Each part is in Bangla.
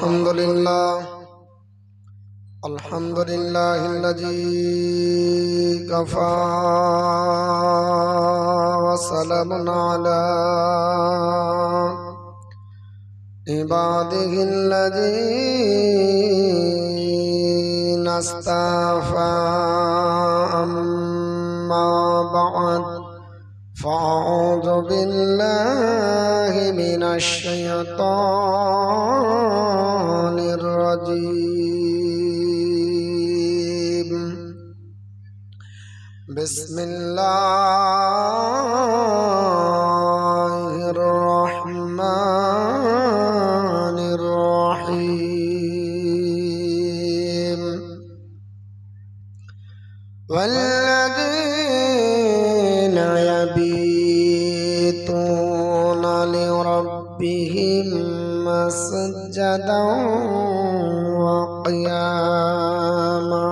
الحمد لله الذي كفى وسلام على عباده الذين اصطفى أما بعد فأعوذ بالله من الشيطان الرجيم بسم الله الرحمن الرحيم والذين يبيتون لربهم سجدا وقياما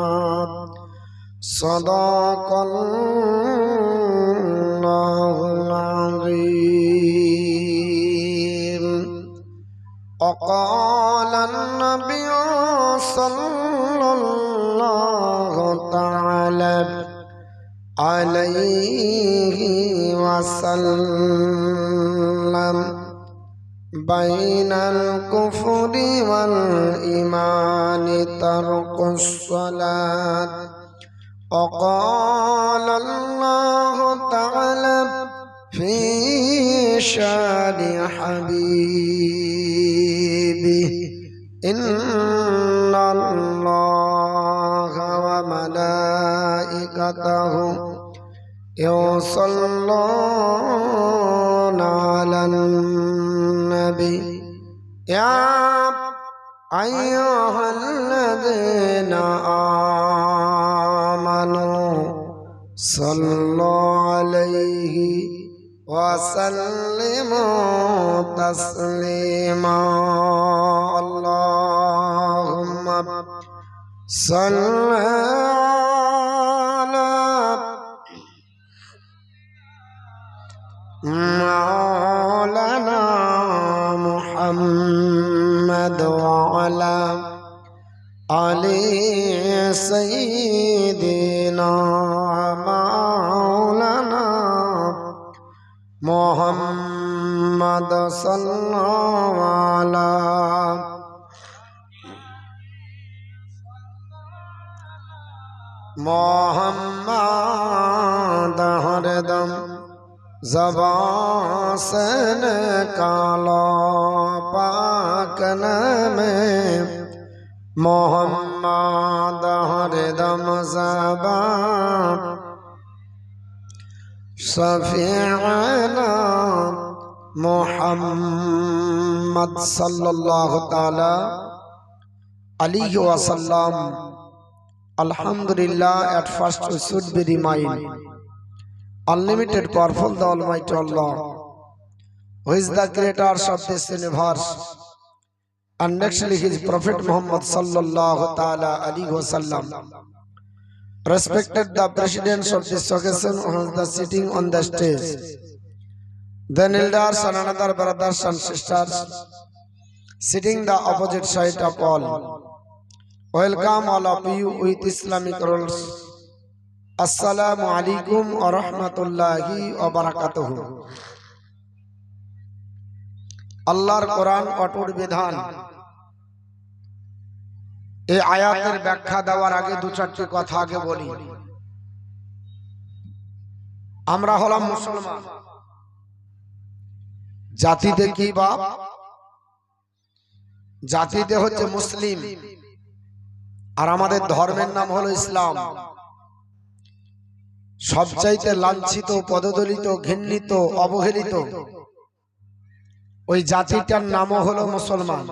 صدق الله العظيم. وقال النبي صلى الله تعالى عليه وسلم بين الكفر والإيمان ترك الصلاة. وقال الله تعالى في شان حبيبه إن الله وملائكته يصلون على النبي يا أيها الذين آمنوا صلوا عليه وسلموا تسليما. اللهم صل على مولانا محمد وعلى آل سيدنا مولانا محمد صلى الله على محمد हरदम ज़बां से निकालो पाक में मोहम्मद हरदम ज़बां शफ़ीअना मुहम्मद सल्लल्लाहु ताला अलैहि वसल्लम. Alhamdulillah, at first we should be reminded unlimited powerful the Almighty Allah, who is the creator of this universe, and nextly his Prophet Muhammad sallallahu ta'ala alaihi wasallam. Respected the presidents of this occasion who is the sitting on the stage, then elders and another brothers and sisters sitting the opposite side of all. Welcome all of you with Islamic rules. Assalamu alaikum wa rahmatullahi wa barakatuhu. আল্লাহর কোরআন কঠোর বিধান এই আয়াতের ব্যাখ্যা দেওয়ার আগে দু চারটি কথা আগে বলি। আমরা হলাম মুসলমান, জাতিতে কি বাপ? জাতিতে হচ্ছে মুসলিম, আর আমাদের ধর্মের নাম হলো ইসলাম। সবচাইতে লাঞ্ছিত, পদদলিত, ঘৃণিত, অবহেলিত ওই জাতিটার নামও হলো মুসলমান,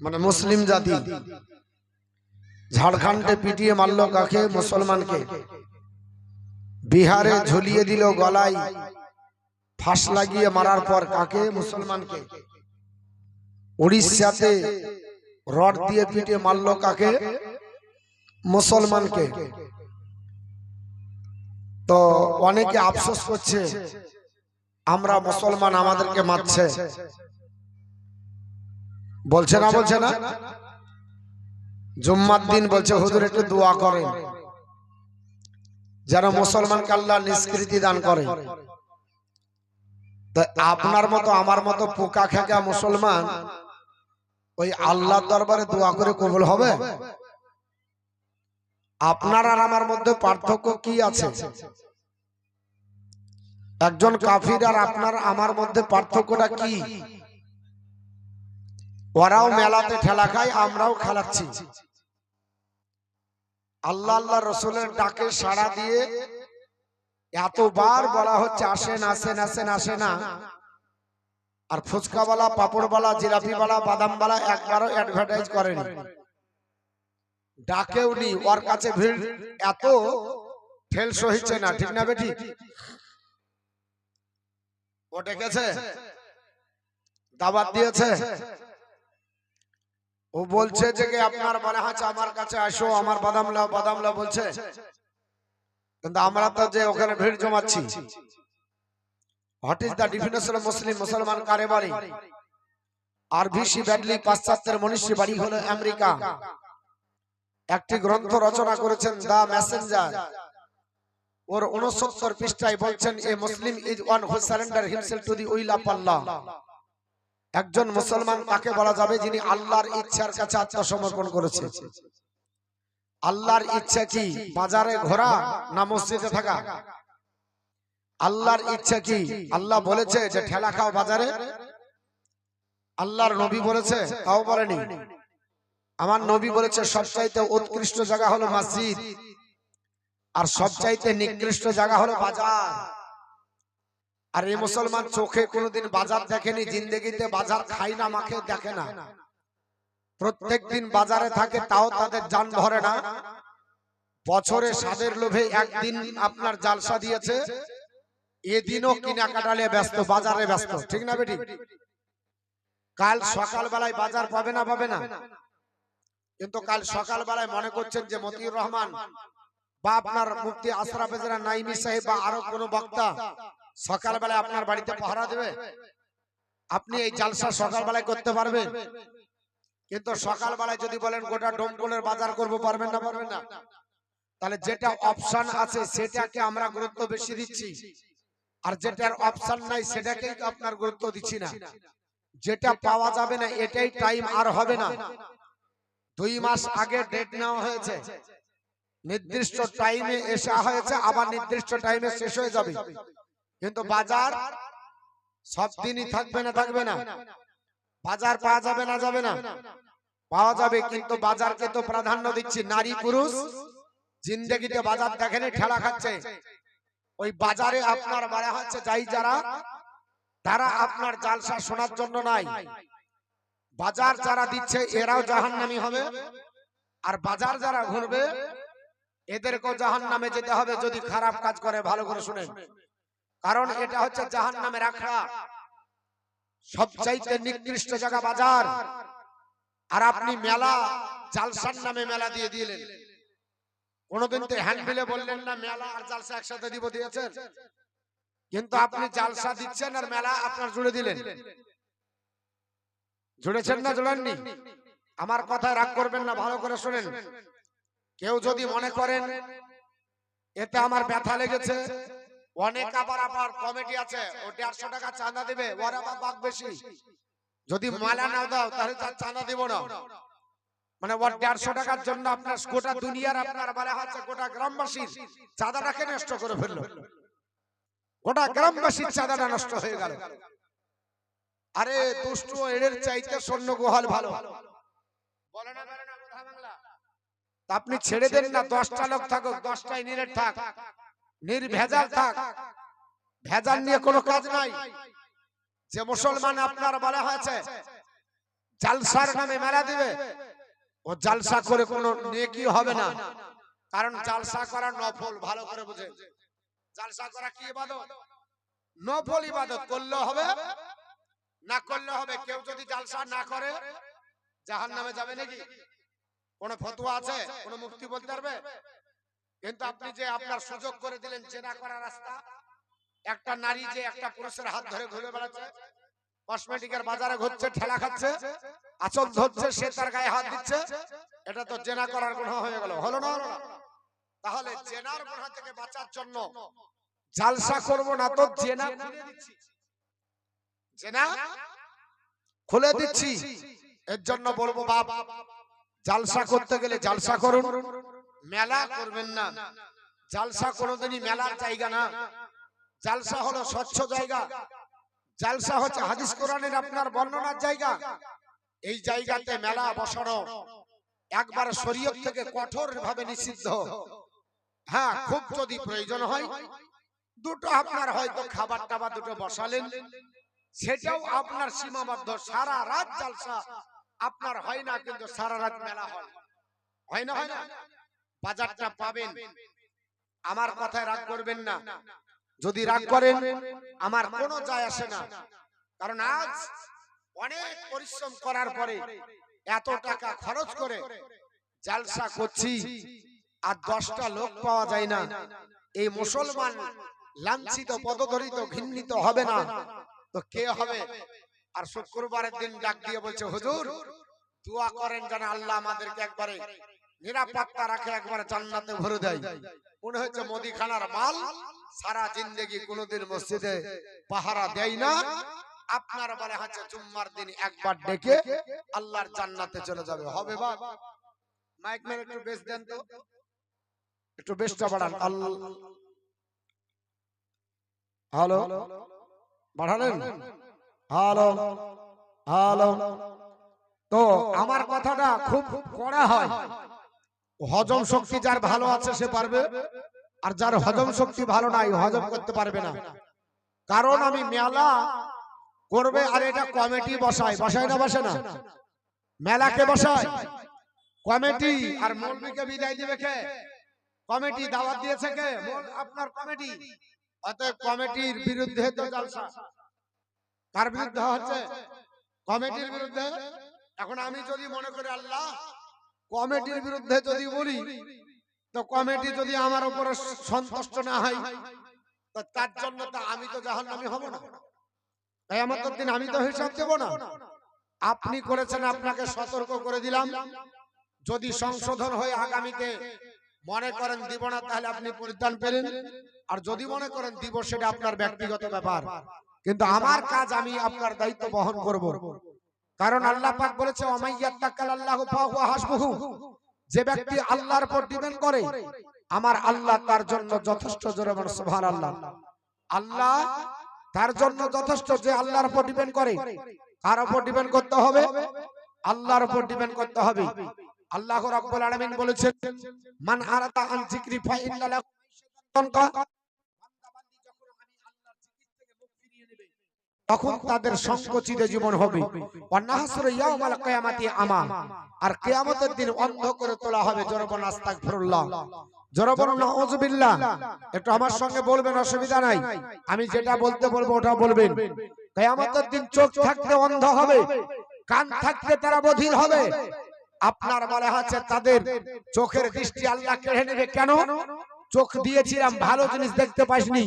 মানে মুসলিম জাতি। ঝাড়খণ্ডে পিটিয়ে মারল কাকে? মুসলমানকে। বিহারে ঝুলিয়ে দিল গলায় ফাঁস লাগিয়ে মারার পর কাকে? মুসলমানকে। উড়িষ্যাতে রড দিয়ে পিটিয়ে মারল কাকে? মুসলমানকে। তো অনেকে আফসোস করছে আমরা মুসলমান, আমাদেরকে মারছে। বলছে না বলছে না? জুম্মার দিন বলছে হুজুর একটু দোয়া করেন যেন মুসলমানকে আল্লাহ নিষ্কৃতি দান করে। তো আপনার মতো আমার মতো পোকা খেকা মুসলমান ওই আল্লাহর দরবারে দোয়া করে কবুল হবে? আপনার আর আমার মধ্যে পার্থক্য কি আছে? একজন কাফির আর আপনার আমার মধ্যে পার্থক্যটা কি? ওরাও মেলাতে ঠেলা খায়, আমরাও খেলাচ্ছি। আল্লাহ আল্লাহ রসুলের ডাকে সাড়া দিয়ে এতবার বলা হচ্ছে আসেন আসেন আসেন, আসে না। আর ফুচকাওয়ালা, পাপড়ওয়ালা, জিলাপিওয়ালা, বাদামওয়ালা একবারও অ্যাডভার্টাইজ করেনি, ডাকেও নি। ওর কাছে ভিড় এত ঠেল সহিছে না, ঠিক না বেটি? ও ডেকেছে, দাওয়াত দিয়েছে, ও বলছে যে আপনার মনে হচ্ছে আমার কাছে আসো, আমার বাদাম লাও বাদাম লাও বলছে, কিন্তু আমরা তো যে ওখানে ভিড় জমাচ্ছি। What is the definition of Muslim? মুসলমান কারে বলে? আরভিসি ব্যাডলি পাশ্চাত্যের মনীষী, বাড়ি হলো আমেরিকা। একটি গ্রন্থ রচনা করেছেন দা মেসেঞ্জার। ওর 69 পৃষ্ঠায় বলছেন a Muslim is one who surrender himself to the will of Allah. একজন মুসলমান তাকে বলা যাবে যিনি আল্লাহর ইচ্ছার কাছে আত্মসমর্পণ করেছে। আল্লাহর ইচ্ছা কি? বাজারে ঘোরা না মসজিদে থাকা? আল্লাহর ইচ্ছা কি? আল্লাহ বলেছে যে ঠেলা খাও বাজারে? আল্লাহর নবী বলেছে? তাও বলেনি। আমার নবী বলেছে সবচাইতে উৎকৃষ্ট জায়গা হলো মসজিদ, আর সবচাইতে নিকৃষ্ট জায়গা হলো বাজার। আর এই মুসলমান চোখে কোনোদিন বাজার দেখেনি, জিন্দেগিতে বাজার খাই না, মাখে দেখে না। প্রত্যেক দিন বাজারে থাকে, তাও তাদের জান ভরে না। বছরে স্বাদের লোভে একদিন আপনার জালসা দিয়েছে, এদিনও কিনা কাটালে ব্যস্ত, বাজারে ব্যস্ত, ঠিক না বেটি? কাল সকাল বেলায় বাজার পাবে না, পাবে না? কিন্তু কাল সকাল বেলায় মনে করছেন যে মতিউর রহমান বা আপনার মুফতি আশরাফ নাইমি সাহেব বা আরো কোনো বক্তা সকাল বেলায় আপনার বাড়িতে পাহারা দেবে? আপনি এই জালসা সকাল বেলায় করতে পারবেন? কিন্তু সকাল বেলায় যদি বলেন গোটা ডোমকলের বাজার করব, পারবেন না? পারবেন না। তাহলে যেটা অপশন আছে সেটাকে আমরা গুরুত্ব বেশি দিচ্ছি, আর যেটার অপশন নাই সেটাকে আপনার গুরুত্ব দিচ্ছি না। যেটা পাওয়া যাবে না এটাই টাইম আর হবে না। 2 মাস আগে ডেট নেওয়া হয়েছে, নির্দিষ্ট টাইমে এসা হয়েছে, আবার নির্দিষ্ট টাইমে শেষ হয়ে যাবে। কিন্তু বাজার সব দিনই থাকবে না, থাকবে না। বাজার পাওয়া যাবে না, যাবে না? পাওয়া যাবে, কিন্তু বাজারকে তো প্রাধান্য দিচ্ছি। নারী পুরুষ জিন্দেগিতে বাজার দেখেনি, ঠেলা খাচ্ছে। ওই বাজারে আপনার বলা হচ্ছে যাই যারা, তারা আপনার জালসা শোনার জন্য নাই। বাজার যারা দিচ্ছে এরাও জাহান্নামী হবে, আর বাজার যারা ঘুরবে এদেরকেও জাহান্নামে যেতে হবে যদি খারাপ কাজ করে। ভালো করে শুনেন, কারণ এটা হচ্ছে জাহান্নামের আখড়া। সবচাইতে নিকৃষ্ট জায়গা বাজার। আর আপনি মেলা জালসার নামে মেলা দিয়ে দিলেন। কোনদিন তো হ্যান্ডবিলে বললেন না মেলা আর জালসা একসাথে দিব, দিয়েছেন? কিন্তু আপনি জালসা দিচ্ছেন আর মেলা আপনার জুড়ে দিলেন। জুড়েছেন না জুড়েননি? আমার কথা রাগ করবেন না, ভালো করে শুনেন। কেউ যদি মনে করেন এতে আমার ব্যথা লেগেছে, অনেক আবার আবার কমিটি আছে ও 150 টাকা চাঁদা দিবে, ওর আবার বাক বেশি। যদি মালা নাও দাও তাহলে তার চাঁদা দিব না। মানে ওর 150 টাকার জন্য আপনার গোটা দুনিয়ার আপনার বলা হচ্ছে গোটা গ্রামবাসীর চাঁদাটাকে নষ্ট করে ফেললো। গোটা গ্রামবাসীর চাঁদাটা নষ্ট হয়ে গেল। আরে দুষ্ট এর চাইতে স্বর্ণ গোহাল ভালো। বলে না বলে না কথা বাংলা। আপনি ছেড়ে দেন না, 10টা লোক থাকুক, 10টাই নিরেট থাক, নির্ভেজাল থাক। ভেজাল নিয়ে কোনো কাজ নাই। যে মুসলমান আপনার বলা হয়েছে জালসার নামে মেলা দিবে, ও জালসা করে কোনো নেকি হবে না। কারণ জালসা করা নফল, ভালো করে বুঝে। জালসা করা কি ইবাদত? নফল ইবাদত। করলে হবে, না করলে হবে। কেউ যদি জালসা না করে জাহান্নামে যাবে নাকি? কোন ফতোয়া আছে? কোন মুফতি বলতে পারবে? কিন্তু আপনি যে আপনার সুযোগ করে দিলেন জেনা করার রাস্তা। একটা নারী যে একটা পুরুষের হাত ধরে ঘুরে বেড়াচ্ছে, কসমেটিকের বাজারে ঘুরছে, ঠেলা খাচ্ছে, আঁচল ধরছে, সে তার গায়ে হাত দিচ্ছে, এটা তো জেনা করার গুনাহ হয়ে গেল, হলো না? তাহলে জেনার গুনাহ থেকে বাঁচার জন্য জালসা করব না তো জেনা খুলে দিচ্ছি, জেনা খুলে দিচ্ছি। এর জন্য বলবো বাপ, জালসা করতে গেলে জালসা করুন, মেলা করবেন না। জালসা কোনোদিনই মেলার জায়গা না। জালসা হলো স্বচ্ছ জায়গা। জালসা হচ্ছে হাদিস কোরআনের আপনার বর্ণনার জায়গা। এই জায়গাতে মেলা বসানো একবার শরীয়ত থেকে কঠোর ভাবে নিষিদ্ধ। হ্যাঁ, খুব যদি প্রয়োজন হয় দুটো আপনার হয়তো খাবার টাবার দুটো বসালেন, সেটাও আপনার সীমাবদ্ধ। সারা রাত জালসা আপনার হয় না, কিন্তু সারা রাত মেলা হয়, হয় না? হয় না? বাজারটা পাবেন। আমার কথায় রাগ করবেন না। যদি রাগ করেন আমার কোনো যায় আসে না, কারণ আজ অনেক পরিশ্রম করার পরে এত টাকা খরচ করে জালসা করছি আর 10টা লোক পাওয়া যায় না। এই মুসলমান লাঞ্ছিত, পদধরিত, ঘৃণিত হবে না তো কে হবে? আর শুক্রবারের দিন ডাক দিয়ে বলছে, হুজুর দোয়া করেন যেন আল্লাহ আমাদেরকে একবারে নিরাপত্তা রাখে, একবারে জান্নাতে ভরে দেয়। মনে হচ্ছে মুদিখানার মাল সারা জিন্দেগি কোনোদিন মসজিদে পাহারা দেয় না, আপনার বলে হচ্ছে জুম্মার দিন একবার ডেকে আল্লাহর জান্নাতে চলে যাবে। হবে বাপ? মাইক মেরে একটু বেশ দেন তো, একটু বেশটা বাড়ান। হ্যালো, বাড়ালেন? Hello hello. তো আমার কথাটা খুব কড়া হয়। হজম শক্তি যার ভালো আছে সে পারবে, আর যার হজম শক্তি ভালো নাই হজম করতে পারবে না। কারণ আমি মেলা করবে আর এটা কমিটি বসায়, বসায় না বসে না? মেলাকে বসায় কমিটি, আর মৌলবীকে বিদায় দিবে কে? কমিটি। দাওয়াত দিয়েছে কে? আপনার কমিটি। অতএব কমিটির বিরুদ্ধে তো জালসা। কার বিরুদ্ধে হচ্ছে? কমিটির বিরুদ্ধে। এখন আমি যদি মনে করি আল্লাহ কমিটির বিরুদ্ধে যদি বলি, তো কমিটি যদি আমার উপরে সন্তুষ্ট না হয় তো তার জন্য তো আমি তো জাহান্নামী হব না। কিয়ামতের দিন আমি তো হিসাব দেব না। আপনি করেছেন, আপনাকে সতর্ক করে দিলাম। যদি সংশোধন হয়ে আগামীতে মনে করেন দিব না, তাহলে আপনি পরিত্রাণ পেলেন। আর যদি মনে করেন দিব, সেটা আপনার ব্যক্তিগত ব্যাপার, কিন্তু আমার কাজ আমি আপনার দায়িত্ব বহন করব। কারণ আল্লাহ পাক বলেছে, ওমাইয়াত্তাকাল্লাহু ফাহুয়া হাসবুহু, যে ব্যক্তি আল্লাহর উপর ডিপেন্ড করে আমার আল্লাহ তার জন্য যথেষ্ট। জোরে বলো সুবহানাল্লাহ। আল্লাহ তার জন্য যথেষ্ট। যে আল্লাহর উপর ডিপেন্ড করে, কার উপর ডিপেন্ড করতে হবে? আল্লাহর উপর ডিপেন্ড করতে হবে। আল্লাহ রাব্বুল আলামিন বলেছেন, মান আরাদা আন যিকরি ফা ইন্না লাহু মাইশাতান, তখন তাদের সংকুচিত জীবন হবে। আর কিয়ামতের দিন অন্ধ করে তোলা হবে। জোরে বলুন আস্তাগফিরুল্লাহ, জোরে বলুন নাউযুবিল্লাহ। একটু আমার সঙ্গে বলবেন, অসুবিধা নাই। আমি যেটা বলতে বলবো ওটা বলবেন। কিয়ামতের দিন চোখ থাকতে অন্ধ হবে, কান থাকতে তারা বধির হবে। আপনার বলে আছে তাদের চোখের দৃষ্টি আল্লাহ কেড়ে নেবে। কেন? চোখ দিয়েছিলাম, ভালো জিনিস দেখতে পাইনি।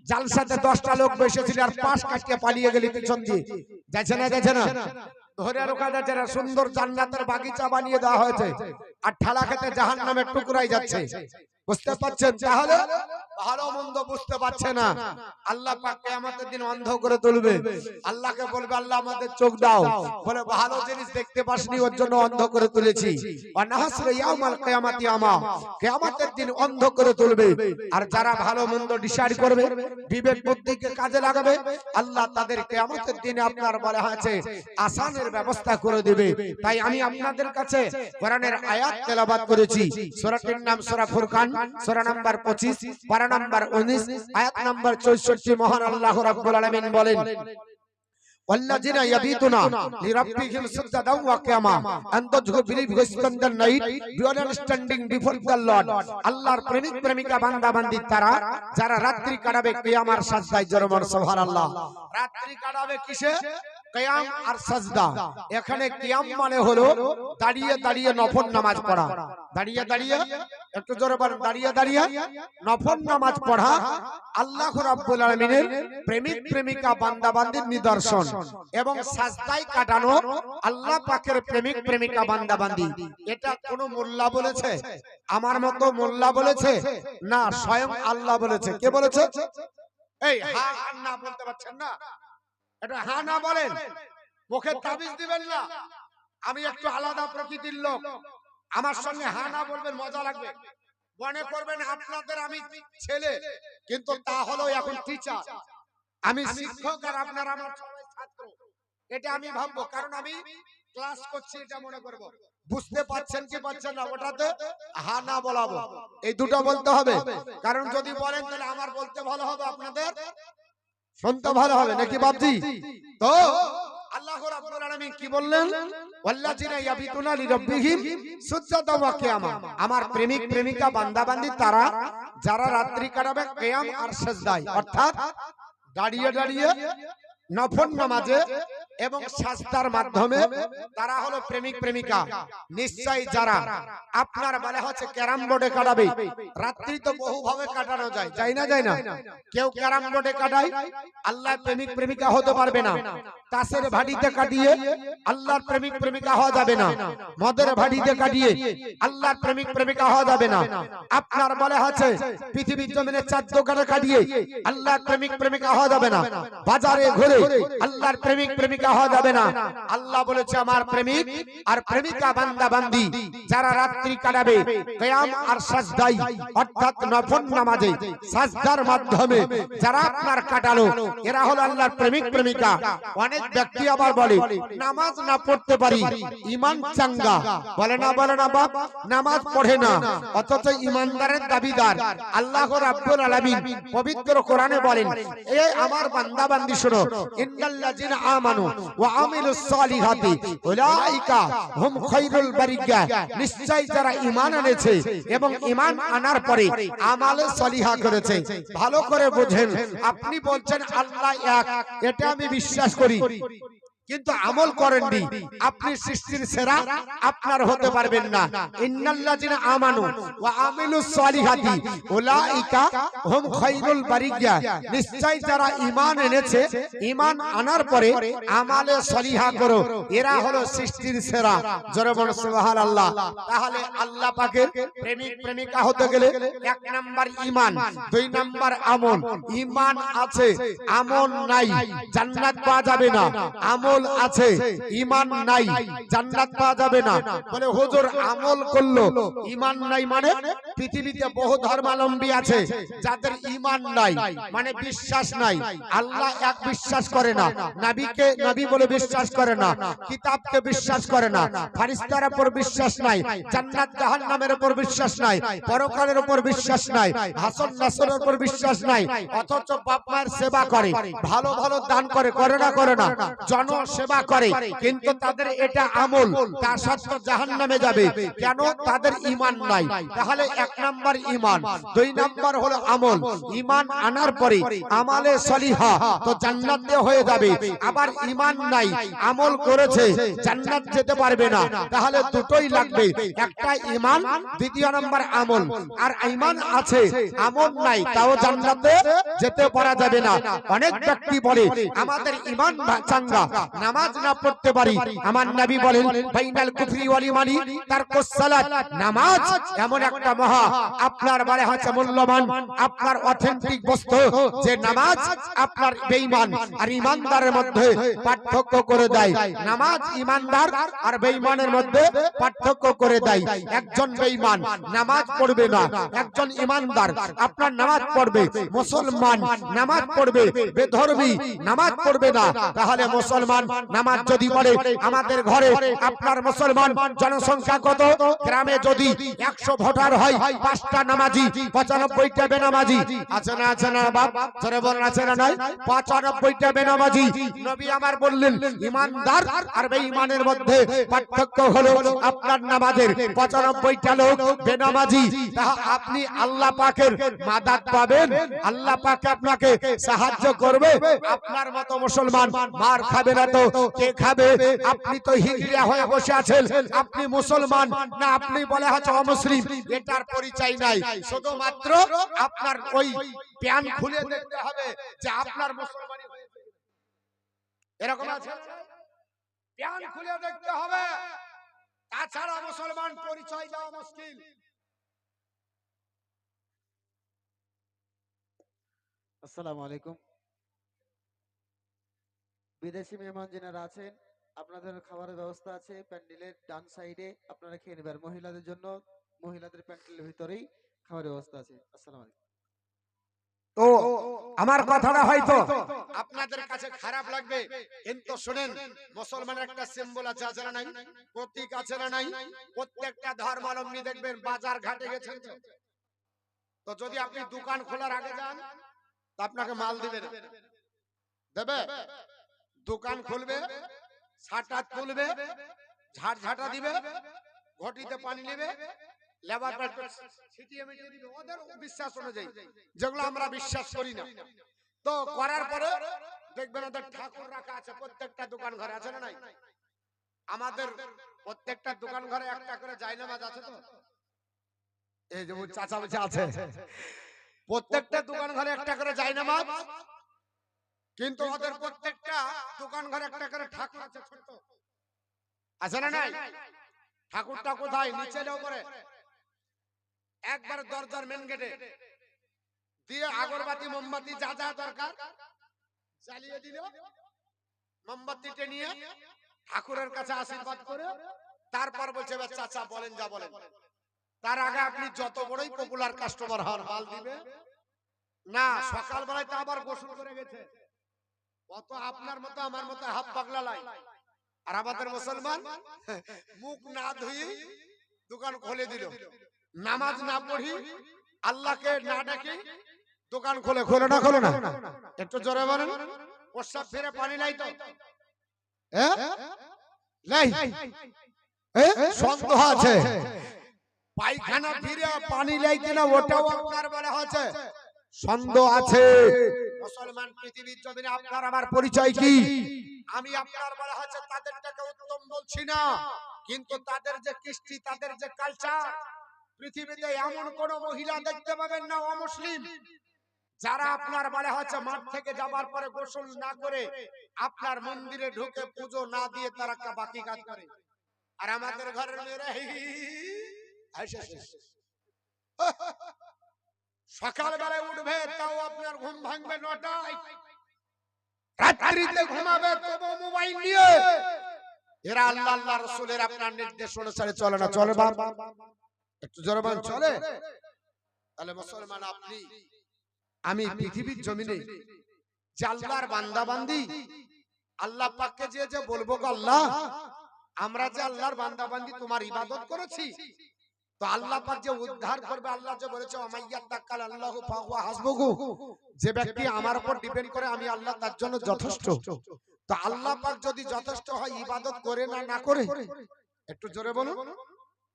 জালসাতে 10টা লোক বসেছিল আর পাশ কাটিয়ে পালিয়ে গেলি পিছন দিয়ে। যাচ্ছে না? যাচ্ছে না? ধরে রোকা যাচ্ছে না। সুন্দর জান্নাতের বাগিচা বানিয়ে দেওয়া হয়েছে, আর ঠালা খেতে জাহান্নামের টুকরাই যাচ্ছে। বুঝতে পারছেন? তাহলে ভালো মন্দ বুঝতে পারছে না। আল্লাহ পাক কিয়ামতের দিন অন্ধ করে তুলবে। আল্লাহকে বলবে, আল্লাহ আমাদের চোখ দাও। বলে ভালো জিনিস দেখতে পাসনি, ওর জন্য অন্ধ করে তুলেছি। ওয়া নাহসুরু ইয়াউমাল কিয়ামাতি আমা, কিয়ামতের দিন অন্ধ করে তুলবে। আর যারা ভালো মন্দ ডিসাইড করবে, বিবেক বুদ্ধিকে কাজে লাগাবে, আল্লাহ তাদের কিয়ামতের দিনে আপনার বলা হয়েছে আসানের ব্যবস্থা করে দেবে। তাই আমি আপনাদের কাছে কোরআনের আয়াত তেলাওয়াত করেছি। সূরাটির নাম সূরা ফুরকান, সূরা নাম্বার 25, পারা নাম্বার 19, আয়াত নাম্বার 64। মহান আল্লাহ রাব্বুল আলামিন বলেন, والذين يبيتون لربهم سجدا وقياما and those who believe who spend the night beyond standing before the Lord. আল্লাহর প্রেমিক প্রেমিকা বান্দা বান্দি তারা যারা রাত্রি কাটাবে কিয়ামার সাজদায়। জোরে বলো সুবহানাল্লাহ। রাত্রি কাটাবে কিসে? কিয়াম আর সাজদা। এখানে কিয়াম মানে হলো দাঁড়িয়ে দাঁড়িয়ে নফল নামাজ পড়া। দাঁড়িয়ে দাঁড়িয়ে, একটু জোরে বলেন, দাঁড়িয়ে দাঁড়িয়ে নফল নামাজ পড়া আল্লাহ রাব্বুল আলামিনের প্রেমিক প্রেমিকা বান্দা বান্দির নিদর্শন। এবং সাজদায় কাটানো আল্লাহ পাকের প্রেমিক প্রেমিকা বান্দা বান্দি। এটা কোন মোল্লা বলেছে? আমার মতো মোল্লা বলেছে না, স্বয়ং আল্লাহ বলেছে। কে বলেছে? এই হা না বলতে পারছেন না, এটা হা না বলেন, মুখে তাবিজ দিবেন না। আমি একটু আলাদা প্রকৃতির লোক, আমার সঙ্গে হা না বলবেন, মজা লাগবে। মনে করবেন আপনাদের আমি ছেলে, কিন্তু তা হলো এখন টিচার। আমি শিক্ষক আর আপনারা আমার সবাই ছাত্র, এটা আমি ভাববো, কারণ আমি ক্লাস করছি, এটা মনে করব। বুঝতে পারছেন কি পারছেন না, ওটাতে হা না বলাবো, এই দুটো বলতে হবে। কারণ যদি বলেন তাহলে আমার বলতে ভালো হবে, আপনাদের শুনতে ভালো হবে, নাকি বাপজি? তো আল্লাহ রাব্বুল আলামিন কি বললেন? ওয়াল্লাযিনা ইয়াবিতুনা লিরাব্বিহিম সুজদান ওয়া কিয়ামা। আমার প্রেমিক প্রেমিকা বান্দা বান্দি তারা যারা রাত্রি কাটাবে কিয়াম আর সিজদায়, অর্থাৎ দাঁড়িয়ে দাঁড়িয়ে নফল নামাজে এবং সাজদার মাধ্যমে, তারা হলো প্রেমিক প্রেমিকা। নিশ্চয়ই যারা আপনার বলা হচ্ছে ক্যারাম বোর্ডে কাটাবে, রাত্রি তো বহু ভাবে কাটানো যায়, যায় না? যায় না? কেউ ক্যারাম বোর্ডে কাটায়, আল্লাহর প্রেমিক প্রেমিকা হতে পারবে না। তাসের ভাটিতে কাটিয়ে আল্লাহর প্রেমিক প্রেমিকা হওয়া যাবে না। মদের ভাটিতে কাটিয়ে আল্লাহর প্রেমিক প্রেমিকা হওয়া যাবে না। আপনার বলা হচ্ছে পৃথিবীর জমিনে চার দোকানে কাটিয়ে আল্লাহর প্রেমিক প্রেমিকা হওয়া যাবে না। বাজারে ঘুরে আল্লাহর প্রেমিক প্রেমিকা হওয়া যাবে না। আল্লাহ বলেছে আমার প্রেমিক আর প্রেমিকা বান্দা বান্দি যারা রাত্রি কাটাবে কিয়াম আর সাজদায়, অর্থাৎ নফল নামাজে সাজদার মাধ্যমে যারা আপনার কাটালো, এরা হলো আল্লাহর প্রেমিক প্রেমিকা। অনেক ব্যক্তি আবার বলে নামাজ না পড়তে পারি, ঈমান চাঙ্গা। বলে না, বলে না বাপ, নামাজ পড়ে না, অথচ ঈমানদারের দাবিদার। আল্লাহ রাব্বুল আলামিন পবিত্র কোরআনে বলেন, এ আমার বান্দা বান্দি শোনো, ইন্নাল্লাযিনা আমানু ওয়া আমিলুস সালিহাতি উলাইকা হুম খায়রুল বারিয়া। নিশ্চয় যারা ঈমান এনেছে এবং ঈমান আনার পরে আমালে সলিহা করেছে। ভালো করে বুঝেন, আপনি বলছেন আল্লাহ এক, এটা আমি বিশ্বাস করি, কিন্তু আমল করেননি, আপনি সৃষ্টির সেরা, আপনার হতে পারবেন না। ইন্নাল্লাযিনা আমানু ওয়া আমিলুস সালিহাতি উলাইকা হুম খায়রুল বারিয়া। নিশ্চয় যারা ঈমান এনেছে, ঈমান আনার পরে আমালে সলিহা করো, এরা হলো সৃষ্টির সেরা। জোরে বলো সুবহানাল্লাহ। তাহলে আল্লাহ পাকের প্রেমিক প্রেমিকা হতে গেলে এক নাম্বার ঈমান, দুই নাম্বার আমল। ঈমান আছে, আমল নাই, জান্নাত পাওয়া যাবে না। আমল আছে, ঈমান নাই, জান্নাত পাওয়া যাবে না। বলে হুজুর আমল করলো ঈমান নাই মানে? পৃথিবীতে বহু ধর্মাবলম্বী আছে যাদের ঈমান নাই, মানে বিশ্বাস নাই। আল্লাহ এক বিশ্বাস করে না, নবীকে নবী বলে বিশ্বাস করে না, কিতাবকে বিশ্বাস করে না, ফেরেশতার উপর বিশ্বাস নাই, জান্নাত জাহান্নামের উপর বিশ্বাস নাই, পরকালের উপর বিশ্বাস নাই, হাসন নাসরের উপর বিশ্বাস নাই। অথচ বাপ মায়ের সেবা করে, ভালো ভালো দান করে, করে না? করে না? জন সেবা করে, কিন্তু তাদের এটা আমল, তা সত্ত্বেও জাহান্নামে যাবে। কেন? তাদের ঈমান নাই। তাহলে এক নাম্বার ঈমান, দুই নাম্বার হলো আমল। ঈমান আনার পরে আমালে সলিহা, তো জান্নাতে হয়ে যাবে। আবার ঈমান নাই, আমল করেছে, জান্নাত যেতে পারবে না। তাহলে দুটোই লাগবে, একটা ঈমান, দ্বিতীয় নাম্বার আমল। আর ঈমান আছে, আমল নাই, তাও জান্নাতে যেতে পারা যাবে না। অনেক ব্যক্তি বলে আমাদের ঈমান চাঙ্গা, নামাজ না পড়তে পারি। আমার নবী বলেন বাইনাল কুফরি ওয়াল ঈমানি তারকুস সালাত। নামাজ এমন একটা মহা আপনার বলে হচ্ছে মূল্যবান, আপনার অথেন্টিক বস্তু, যে নামাজ আপনার বেঈমান আর ঈমানদারের মধ্যে পার্থক্য করে দেয়। নামাজ ঈমানদার আর বেঈমানের মধ্যে পার্থক্য করে দেয়। একজন বেঈমান নামাজ পড়বে না, একজন ঈমানদার আপনার নামাজ পড়বে। মুসলমান নামাজ পড়বে, বেধর্মী নামাজ পড়বে না। তাহলে মুসলমান নামাজ যদি পড়ে, আমাদের ঘরে আপনার মুসলমান জনসংখ্যা কত? গ্রামে যদি 100 ভোটার হয়, 5টা নামাজি, 95টা বেনামাজি। আছে না? আছে না বাপ? জোরে বলেন, আছে না নাই? 95টা বেনামাজি। নবী আমার বললেন ঈমানদার আর বেঈমানের মধ্যে পার্থক্য হলো আপনার নামাজের 95টা লোক বেনামাজি। তা আপনি আল্লাহ পাকের মাদাত পাবেন, আল্লাহ পাক আপনাকে সাহায্য করবে। আপনার মতো মুসলমান মার খাবে না, তো কে খাবে? আপনি তো হিজড়া হয়ে বসে আছেন, আপনি মুসলমান না আপনি বলে হচ্ছে অমুসলিম, এটার পরিচয় নাই। শুধুমাত্র আপনার ওই প্যান খুলে দেখতে হবে যে আপনার মুসলমানি হয়েছে, এরকম আছে। প্যান খুলে দেখতে হবে, তাছাড়া মুসলমান পরিচয় দেওয়া মুশকিল। আসসালামু আলাইকুম। বিদেশি মেহমান যারা আছেন, আপনাদের খাবারের ব্যবস্থা আছে প্যান্ডেলের ডান সাইডে, আপনারা খেয়ে নেবেন। মহিলাদের জন্য মহিলাদের প্যান্ডেলের ভিতরেই খাবারের ব্যবস্থা আছে। আসসালামু আলাইকুম। তো আমার কথাটা হয়তো আপনাদের কাছে খারাপ লাগবে, কিন্তু শুনেন, মুসলমানের একটা সিম্বল আছে, আছে না নাই? প্রতীক আছে না নাই? প্রত্যেকটা ধর্মাবলম্বী দেখবেন বাজার ঘাটে গেছেন তো যদি আপনি দোকান খোলার আগে যান তো আপনাকে মাল দিবে না, দেবে? দোকান খুলবে, ছাটা তুলবে, ঝাড়ঝাটা দিবে, ঘটিতে পানি নেবে, লেবার ছিটিয়ে মিটিয়ে দিবে, ওদের বিশ্বাস অনুযায়ী, যেগুলো আমরা বিশ্বাস করি না। তো করার পরে দেখবেন ওদের ঠাকুর রাখা আছে প্রত্যেকটা দোকান ঘরে, আছে না নাই? আমাদের প্রত্যেকটা দোকান ঘরে একটা করে জায়নামাজ আছে তো, এই যে চাচা বলছে আছে, প্রত্যেকটা দোকান ঘরে একটা করে জায়নামাজ, কিন্তু ওদের প্রত্যেকটা দোকান ঘরে একটা করে ঠাকুর আছে ছোট, আছে না নাই? ঠাকুরটা কোথায়? নিচে না উপরে? একবার দরজার মেন গেটে দিয়ে আগরবাতি মোমবাতি যা যা দরকার জ্বালিয়ে দিল, মোমবাতিটা নিয়ে ঠাকুরের কাছে আশীর্বাদ করে তারপর বলছে চাচা বলেন যা বলেন। তার আগে আপনি যত বড়ই পপুলার কাস্টমার হন, মাল দিবে না। সকালবেলায় তো আবার গোসল করে গেছে, কত আপনার মতো আমার মতো হাফ পাগলা লাই, আর আমাদের মুসলমান মুখ না ধুই দোকান খুলে দিল, নামাজ না পড়ি, আল্লাহকে না ডাকি, দোকান খুলে, খোলে না খোলে না? একটু জোরে বলেন। প্রস্রাব ফিরে পানি নাই তো, নাই, সন্দেহ আছে। পায়খানা ফিরে পানি লাই কিনা ওটাও আপনার বলা হচ্ছে সন্দেহ আছে। মুসলমান পৃথিবীর জমিনে আপনার আমার পরিচয় কি? আমি আপনার বলা হচ্ছে তাদেরটাকে উত্তম বলছি না, কিন্তু তাদের যে কৃষ্টি, তাদের যে কালচার, পৃথিবীতে এমন কোন মহিলা দেখতে পাবেন না অমুসলিম যারা আপনার বলা হচ্ছে মাঠ থেকে যাবার পরে গোসল না করে আপনার মন্দিরে ঢুকে পুজো না দিয়ে তারা বাকি কাজ করে। আর আমাদের ঘরের মেয়েরা সকালবেলায় উঠবে তাও আপনার ঘুম ভাঙবে 9টায়, রাত্রিতে ঘুমাবে তবু মোবাইল নিয়ে। এরা আল্লাহ আল্লাহ রাসূলের আপনার নির্দেশ অনুসারে চলে না, চলে বাপ? একটু জোরে বলেন, চলে? তাহলে মুসলমান আপনি আমি পৃথিবীর জমিনে যে আল্লাহর বান্দা বান্দি, আল্লাহ পাককে যে বলবো গো আল্লাহ আমরা যে আল্লাহর বান্দা বান্দি তোমার ইবাদত করেছি, তো আল্লাহ পাক যে উদ্ধার করবে, আল্লাহ যে বলেছে ওমাইয়াত্তাকাল আল্লাহু ফাহুয়া হাসবুহু, যে ব্যক্তি আমার উপর ডিপেন্ড করে আমি আল্লাহ তার জন্য যথেষ্ট। তো আল্লাহ পাক যদি যথেষ্ট হয় ইবাদত করে না না করে? একটু জোরে বলুন।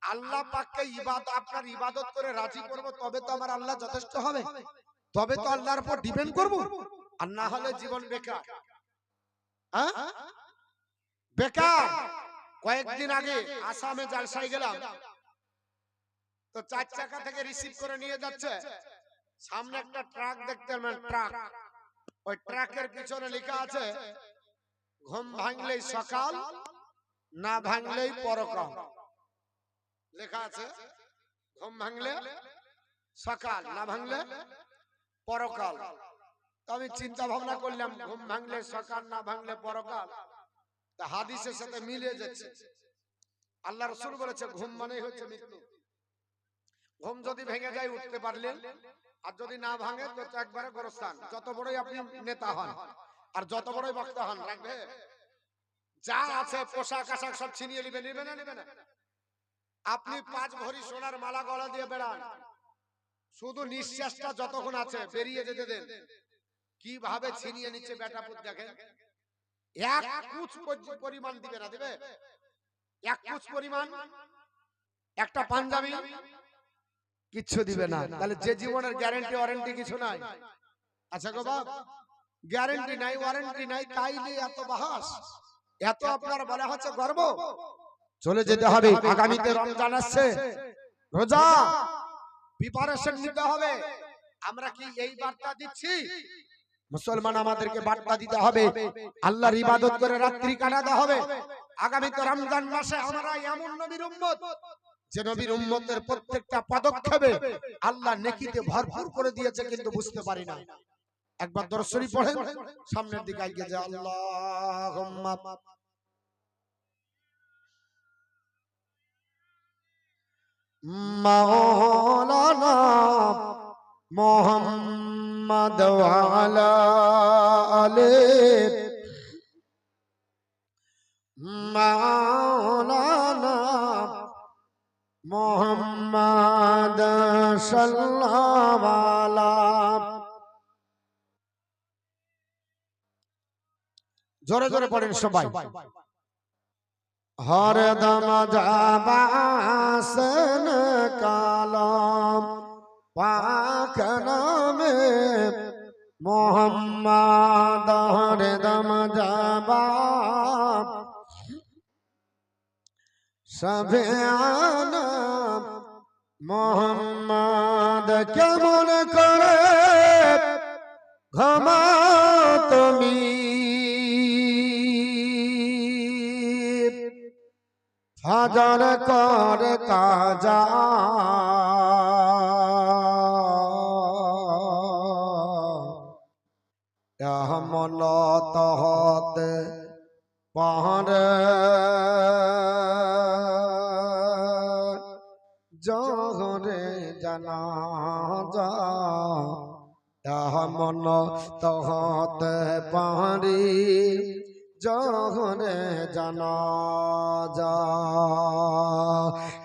আল্লাহ পাককে ইবাদত, আপনার ইবাদত করে রাজি করব, তবে তো আমার আল্লাহ যথেষ্ট হবে, তবে তো আল্লাহর উপর ডিপেন্ড করব, আর না হলে জীবন বেকার। বেকার। কয়েকদিন আগে আসামে জালসায় গেলাম, তো 4 চাকা থেকে রিসিভ করে নিয়ে যাচ্ছে, সামনে একটা ট্রাক দেখতে পেলাম, ট্রাক, ওই ট্রাকের পিছনে লেখা আছে ঘুম ভাঙলেই সকাল, না ভাঙলেই পরকাল। লেখা আছে ঘুম ভাঙলে সকাল, না ভাঙলে পরকাল। তো আমি চিন্তা ভাবনা করলাম, ঘুম ভাঙলে সকাল, না ভাঙলে পরকাল, তা হাদিসের সাথে মিলে যাচ্ছে। আল্লাহ রাসূল বলেছে ঘুম মানেই হচ্ছে মৃত্যু। ঘুম যদি ভেঙে যায় উঠতে পারলেন, আর যদি না ভাঙে তো একবারে গোরস্থান। যত বড়ই আপনি নেতা হন আর যত বড়ই বক্তা হন, রাখবে যা আছে পোশাক আশাক সব ছিনিয়ে নিবে, নিবে না নিবে না? আপনি 5 ভরি সোনার মালা গলা দিয়ে বেড়ান, শুধু নিঃশ্বাসটা যতক্ষণ আছে বেরিয়ে যেতে দেন, কিভাবে ছিনিয়ে নিচ্ছে বেটা পুত দেখেন। এক কুচ পরিমাণ দিবে না, দিবে? এক কুচ পরিমাণ একটা পাঞ্জাবি কিচ্ছু দিবে না। তাহলে যে জীবনের গ্যারান্টি ওয়ারেন্টি কিছু নাই। আচ্ছা গো বাপ, গ্যারান্টি নাই ওয়ারেন্টি নাই, তাই নিয়ে এত বাহাস। এত আপনার বলা হচ্ছে গর্ব, চলে যেতে হবে। আগামীতে রমজান আসছে, রোজা প্রিপারেশন নিতে হবে। আমরা কি এই বার্তা দিচ্ছি? মুসলমান আমাদেরকে বার্তা দিতে হবে আল্লাহর ইবাদত করে রাত্রি কাটাতে হবে। আগামীতে রমজান মাসে আমরা এমন নবীর উম্মত যে নবীর উম্মতের প্রত্যেকটা পদক্ষেপে আল্লাহ নেকিতে ভরপুর করে দিয়েছে, কিন্তু বুঝতে পারি না। একবার দরুদ শরীফ পড়েন, সামনের দিকে এগিয়ে যায়। আল্লাহুম্মা মাওলানা মুহাম্মদ ওয়া আলা আলি মাওলানা মুহাম্মদ সাল্লাল্লাহু আলাইহি। জোরে জোরে পড়েন সবাই। হরদম জাবাসন কালাম পাক নামে মোহাম্মদ, হরদম জাবা সবিয়ান মোহাম্মদ। কেমন করে ঘুমা তুমি হাজার কর কাজা, এমন তহত পাহাড় জহরে জানাজা, এমন তহত পাহাড়ি জহরে জানাজা।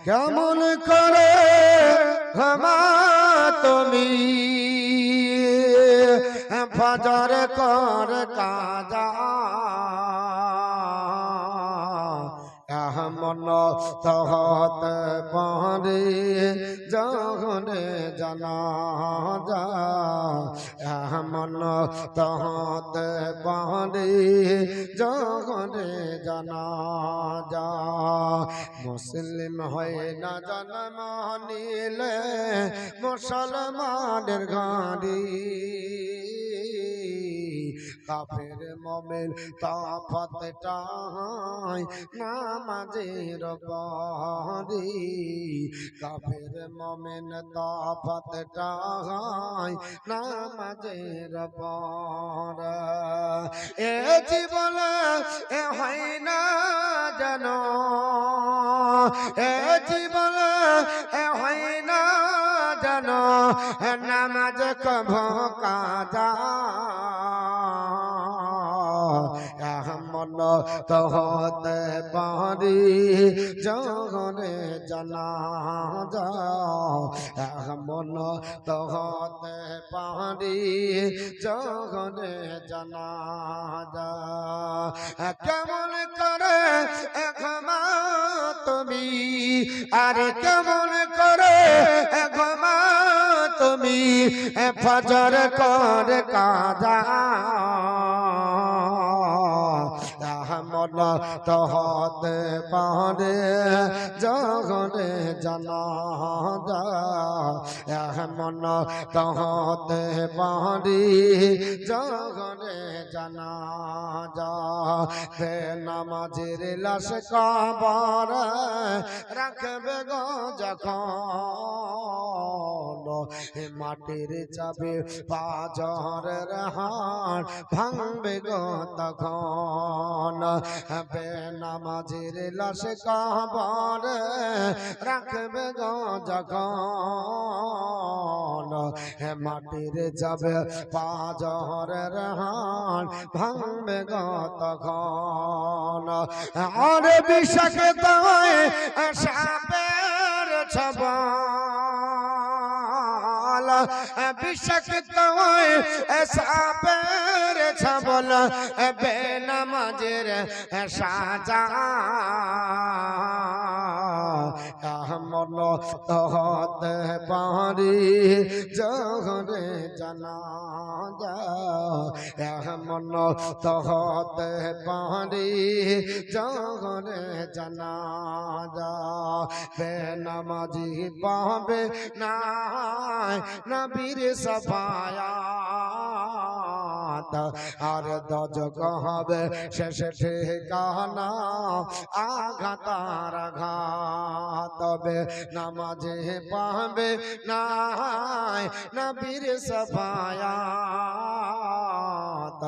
কেমন করে ঘুমা তুমি ফজর কর কাজা, এমন তহত পাহাড়ি জহরে জানাজা, এমন তহত পাহাড়ি জহরে জানাজা। মুসলিম হয় না জন্ম নিলে মুসলমানের ঘাড়ি, কাফের মুমিন তফাতটাই নামাজের বাড়ি, কাফের মুমিন তফাতটাই নামাজের বাড়ি। এ জীবন এ হয় না জানো, এ জীবন এ হয় না জানো, নামাজ কভো কাজা, এমন তহত পাহাড়ি জহরে জানাজা, এমন তহত পাহাড়ি জহরে জানাজা। কেমন করে ঘুমা তুমি, আরে কেমন করে ঘুমা তুমি ফজর কর কাজা, এমন তহত পাহাড়ে জহরে জানাজা, এমন তহত পাহাড়ি জহরে জানাজা। নামাজের লাশ কবর রাখবে গো যখন, মাটির চাপে পাজরের হাড় ভাঙবে গো তখন, বেনামাজির লাশ কবর রাখবে গো যখন, মাটির চাপে পাজরের হাড় ভাঙবে গো তখন। আর বিষাক্ত সাপের ছবল, বিষাক্ত সাপের ছবল বেনামাজের সাজা, এমন তো হতে পারি জহরে জানাজা এমন তো হতে পারি জহরে জানাজা বেনামাজি পাবে না নবীর সাফায়াত আর দজক হবে শেষ ঠিকানা আঘাতার আঘাত তবে নামাজে পাবে না নবীর সাফায়াত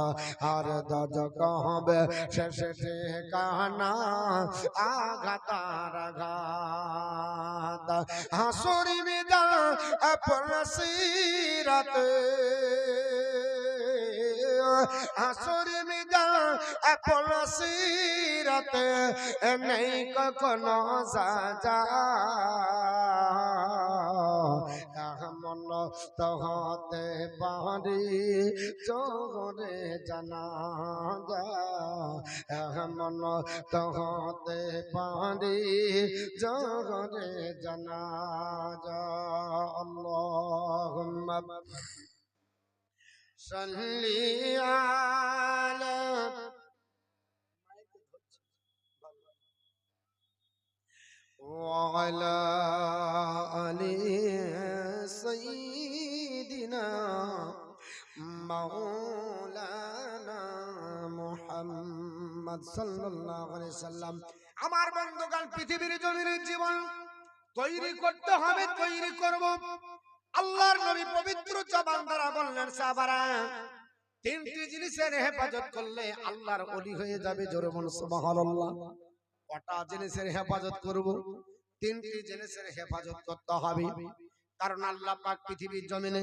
আর দজক হবে শেষ ঠিকানা আঘাতার আঘাত হাসুরি বিদা আপলসিরাত হাসুরি বিদা আপলসিরাত নেই কখনো সাজা এমন তো হতে পারি জোরে জানাজা এমন তো হতে পারি জোরে জানাজা আল্লাহুম্মা সাল্লি আলা وعلى آل سيدنا مولانا মুহাম্মদ সাল্লাল্লাহু আলাইহি সাল্লাম। আমার বন্ধুগণ, পৃথিবীর জমির জীবন তৈরি করতে হবে, তৈরি করব। আল্লাহর নবী পবিত্র জবান দ্বারা বললেন, সাহাবারা তিনটি জিনিসের হেফাজত করলে আল্লাহর ওলি হয়ে যাবে। জোরে বলুন সুবহানাল্লাহ। কটা জিনিসের হেফাজত করব? তিনটি জিনিসের হেফাজত করতে হবে। কারণ আল্লাহ পাক পৃথিবীর জমিনে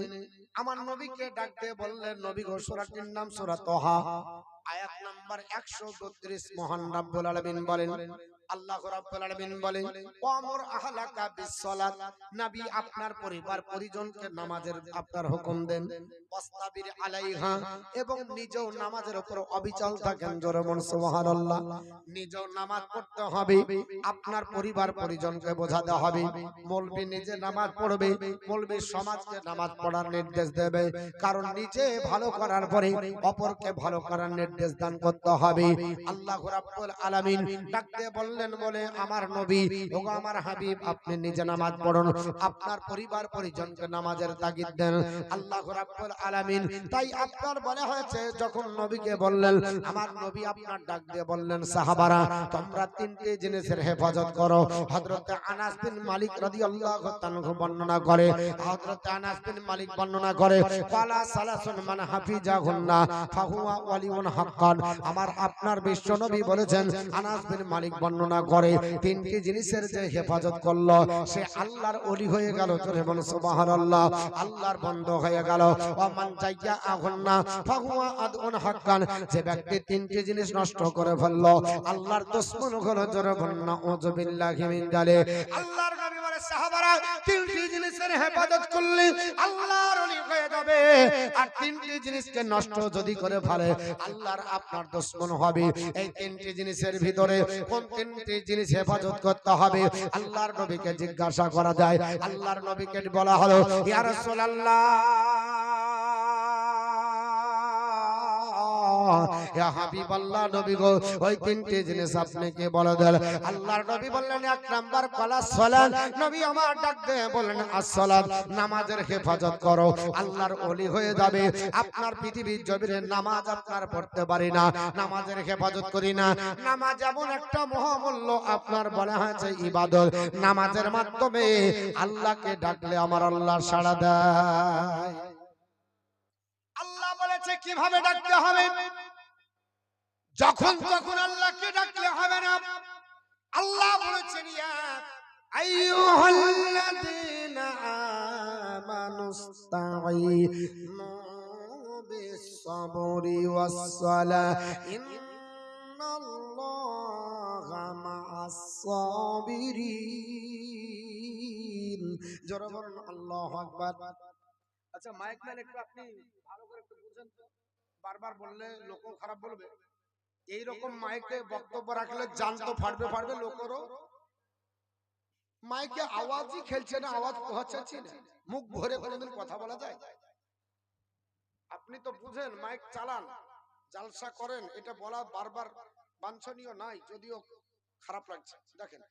আমার নবীকে ডাক দিয়ে বললেন, নবী গো, সূরাটির নাম সূরা তাহা, আয়াত নাম্বার 132। মহান রব্বুল আলামিন বলেন, আল্লাহ রাব্বুল আলামিন বলেন, ওয়ামুর আহলাকা বিসসালাত, নবী আপনার পরিবার পরিজনকে নামাজের আপনার হুকুম দেন, ওয়াস্তাবির আলাইহা, এবং নিজেও নামাজের উপর অবিচল থাকেন। জোরে বলুন সুবহানাল্লাহ। নিজেও নামাজ পড়তে হবে, আপনার পরিবার পরিজনকে বোঝাতে হবে। মৌলবি নিজে নামাজ পড়বে, মৌলবি সমাজকে নামাজ পড়ার নির্দেশ দেবে। কারণ নিজে ভালো করার পরে অপরকে ভালো করার নির্দেশ দান করতে হবে। আল্লাহ রাব্বুল আলামিন ডাক দিয়ে বললেন, বলে আমার নবী ওগো আমার হাবিব, আপনি নিজে নামাজ পড়ুন, আপনার পরিবার পরিজনকে নামাজের তাগিদ দেন। আল্লাহ রাব্বুল আলামিন তাই আপনার বলা হয়েছে, যখন নবীকে বললেন, আমার নবী আপনার ডাক দিয়ে বললেন, সাহাবারা তোমরা তিনটি জিনিসের হেফাজত করো। হযরত আনাস বিন মালিক রাদিয়াল্লাহু তাআলা বর্ণনা করে, হযরত আনাস বিন মালিক বর্ণনা করে, ক্বালা সালাসুন মান হাফিজাহুন্না ফাহুয়া ওয়ালিউন হাক্কান। আমার আপনার বিশ্ব নবী বলেছেন, আনাস বিন মালিক বর্ণনা করে, তিনটি জিনিসের যে হেফাজত করলো সে আল্লাহর ওলি হয়ে গেল। জোরে বলুন সুবহানাল্লাহ। আল্লাহর বন্ধু হয়ে গেল। ওয়া মান জাইয়াহুন্না ফাহুয়া আদউন হাক্কান। যে ব্যক্তি তিনটি জিনিস নষ্ট করে ফেললো, আল্লাহর দুশমন হলো। জোরে বলুন নাউযু বিল্লাহি মিন যালিক। আল্লাহর নবী বলে, সাহাবারা তিনটি জিনিসের হেফাজত করলে আল্লাহর ওলি হয়ে যাবে, আর তিনটি জিনিসকে নষ্ট যদি করে ফেলে আল্লাহর আপনার দুশমন হবে। এই তিনটি জিনিসের ভিতরে কোন তিনটি জিনিস হেফাজত করতে হবে? আল্লাহর নবীকে জিজ্ঞাসা করা যায়। আল্লাহর নবীকে বলা হলো, ইয়া রাসূলুল্লাহ, ইয়া হাবিবাল্লাহ, নবী গো, ওই তিনটি জিনিস আপনি কি বলে দেন? আল্লাহর নবী বললেন, এক নাম্বার কলা সালাত। নবী আমার ডাক দিয়ে বললেন, আসসালাত, নামাজের হেফাজত করো, আল্লাহর ওলি হয়ে যাবে। আপনার পৃথিবীর জমিনে নামাজ আপনার পড়তে পারি না, নামাজের হেফাজত করি না। নামাজ এমন একটা মহামূল্য, আপনার বলা হয়েছে ইবাদত। নামাজের মাধ্যমে আল্লাহকে ডাকলে আমার আল্লাহ সাড়া দেয়। আল্লাহ বলেছে কিভাবে ডাকতে হবে। যখন তখন আল্লাহকে ডাকলে হবে না। আল্লাহ বলেছেন, ইয়া আইয়ুহাল্লাযীনা আমানুস্তাঈনু বিস-সাবরি ওয়াস-সালাহ ইন্নাল্লাহা মা'আস-সাবিরিন। জোরে বলুন আল্লাহু আকবার। আচ্ছা মাইক ম্যান, একটু আপনি ভালো করে একটু বুঝেন তো, বারবার বললে লোকও খারাপ বলবে। এইরকম মাইকে বক্তব্য রাখলে জান তো ফাটবে ফাটবে, লোকেরও মাইকে আওয়াজই খেলছে না, আওয়াজ পৌঁছাচ্ছি না, মুখ ভরে কোনোদিন কথা বলা যায়? আপনি তো বুঝেন, মাইক চালান, জালসা করেন, এটা বলা বারবার বাঞ্ছনীয় নাই, যদিও খারাপ লাগছে। দেখেন,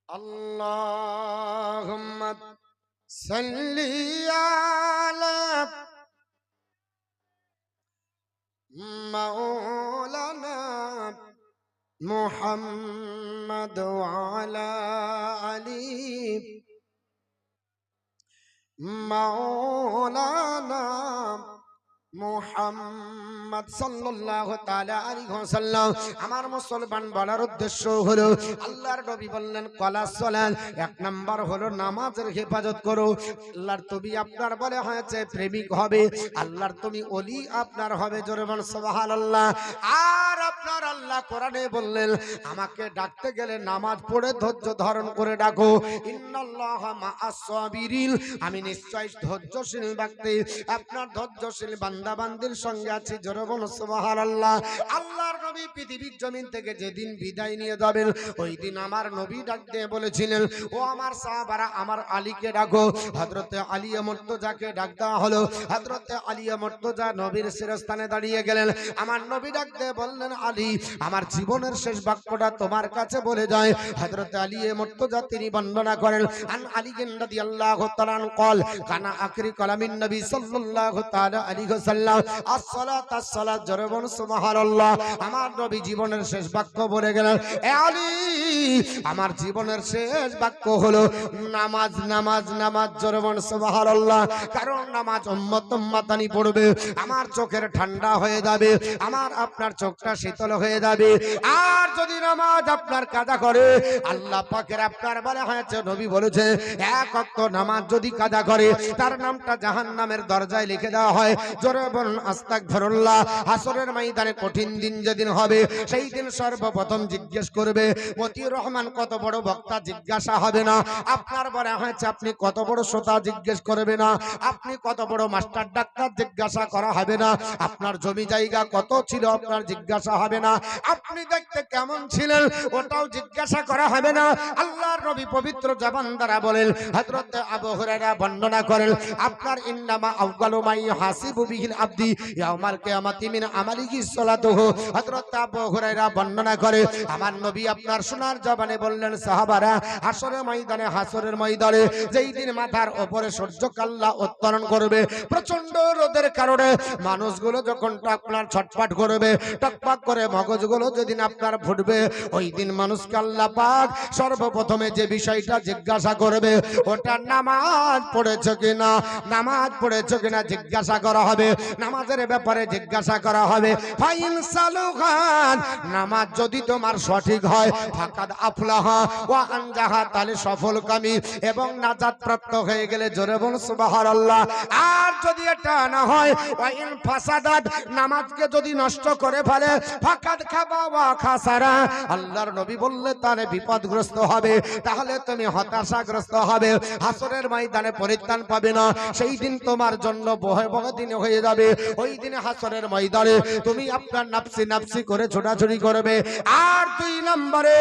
আল্লাহুম্মা সাল্লি আলা মাওলানা মুহাম্মদ ওয়া আলা আলি মাওলানা মুহাম্মদ সাল্লাল্লাহু তাআলা আলাইহি ওয়াসাল্লাম। আমার মুসলমান বলার উদ্দেশ্য হলো, আল্লাহর নবী বললেন কলা সালাত, এক নাম্বার হলো নামাজের হেফাজত করো। আল্লাহর নবী আপনার বলে হয়েছে প্রেমিক হবে, আল্লাহর তুমি ওলি আপনার হবে, জোরে বল সুবহানাল্লাহ। আর আপনার আল্লাহ কোরআনে বললেন আমাকে ডাকতে গেলে নামাজ পড়ে ধৈর্য ধারণ করে ডাকো। ইন্নাল্লাহা মাআস সাবিরিন, আমি নিশ্চয় ধৈর্যশীল ব্যক্তি, আপনার ধৈর্যশীল বান্দা বান্দির সঙ্গে আছি, জোরে বল সুবহানাল্লাহ। আল্লাহর নবী পৃথিবীর জমিন থেকে যেদিন বিদায় নিয়ে যাবেন, ওই দিন আমার নবী ডাক দিয়ে বলেছিলেন, ও আমার সাহাবারা, আমার আলীকে ডাকো। হযরতে আলী মুর্তজাকে ডাক দেওয়া হলো। হযরতে আলী মুর্তজা নবীর শিরস্থানে দাঁড়িয়ে গেলেন। আমার নবী ডাক দিয়ে বললেন, আলী, আমার জীবনের শেষ বাক্যটা তোমার কাছে বলে যায়। হযরতে আলী মুর্তজা তিনি বর্ণনা করেন, আন আলী রাদিয়াল্লাহু তাআলা قال কানা আখরি কালামিন নবী সাল্লাল্লাহু তাআলা আলাইহি ওয়াসাল্লাম আসসালাত আসসালাত, জোরে বল সুবহানাল্লাহ। আমার নবী জীবনের শেষ বাক্য বলে গেলেন, এ আলী, আমার জীবনের শেষ বাক্য হলো নামাজ, নামাজ, নামাজ, জোরে বল সুবহানাল্লাহ। কারণ নামাজ উম্মত উম্মাতানি পড়বে, আমার চোখের ঠান্ডা হয়ে যাবে, আমার আপনার চোখটা শীতল হয়ে যাবে। আর যদি নামাজ আপনার কাজা করে, আল্লাহ পাকের আপনার বলা হয়েছে, নবী বলেছে, এক ওয়াক্ত নামাজ যদি কাজা করে, তার নামটা জাহান্নামের দরজায় লিখে দেওয়া হয়। জোরে বলুন আস্তাগফিরুল্লাহ। হাসরের ময়দানে কঠিন দিন যেদিন হবে, সেই দিন সর্বপ্রথম জিজ্ঞেস করবে, মতিউর রহমান কত বড় বক্তা, জিজ্ঞাসা হবে না। আপনার বলা হয়েছে আপনি কত বড় শ্রোতা, জিজ্ঞেস করবে না। আপনি কত বড় মাস্টার ডাক্তার, জিজ্ঞাসা করা হবে না। আপনার জমি জায়গা কত ছিল, আপনার জিজ্ঞাসা হবে না। আপনি দেখতে কেমন ছিলেন, ওটাও জিজ্ঞাসা করা হবে না। আল্লাহর নবী পবিত্র জবান দ্বারা বলেন, হযরত আবু হুরায়রা বর্ণনা করেন, আপনার ইন্নামা আউয়ালু মা ইউহাসিবু বিহিল আবদি ইয়াউমাল কিয়ামাতি মিন আমালিহি সালাতুহু। হযরত আবু হুরায়রা বর্ণনা করে, আমার নবী আপনার সোনার জবানে বললেন, সাহাবারা, হাসরের ময়দানে যেই দিন মাথার উপরে সূর্য আল্লাহ উত্তোলন করবে, প্রচন্ড রোদের কারণে মানুষগুলো যখন আপনার ছটফট করবে, টকপাক করে মগজগুলো যেদিন আপনার ফুটবে, ওই দিন মানুষকে আল্লাহ পাক সর্বপ্রথমে যে বিষয়টা জিজ্ঞাসা করবে, ওটা নামাজ পড়েছো কিনা, নামাজ পড়েছো কিনা জিজ্ঞাসা করা হবে। নামাজের ব্যাপারে জিজ্ঞাসা করা হবে। ফাইন সালুখান, নামাজ যদি তোমার সঠিক হয়, ফাকাদ আফলাহা ওয়া আনজাহা, তাহলে সফলকামী এবং নাজাত প্রাপ্ত হয়ে গেলে, জোরে বল সুবহানাল্লাহ। আর যদি এটা না হয়, ওয়াইন ফাসাদাত, নামাজকে যদি নষ্ট করে ফেলে, ফাকাদ খাবা ওয়া খাসারা, আল্লাহর নবী বললে তাহলে বিপদগ্রস্ত হবে, তাহলে তুমি হতাশাগ্রস্ত হবে, হাসরের ময়দানে পরিত্রাণ পাবে না। সেই দিন তোমার জন্য ভয়াবহ দিন হয়ে যাবে। ওই দিনে হাসরের ময়দানে তুমি আপনার নাফসি নাফসি করে ছোটাছুটি করবে। আর দুই নম্বরে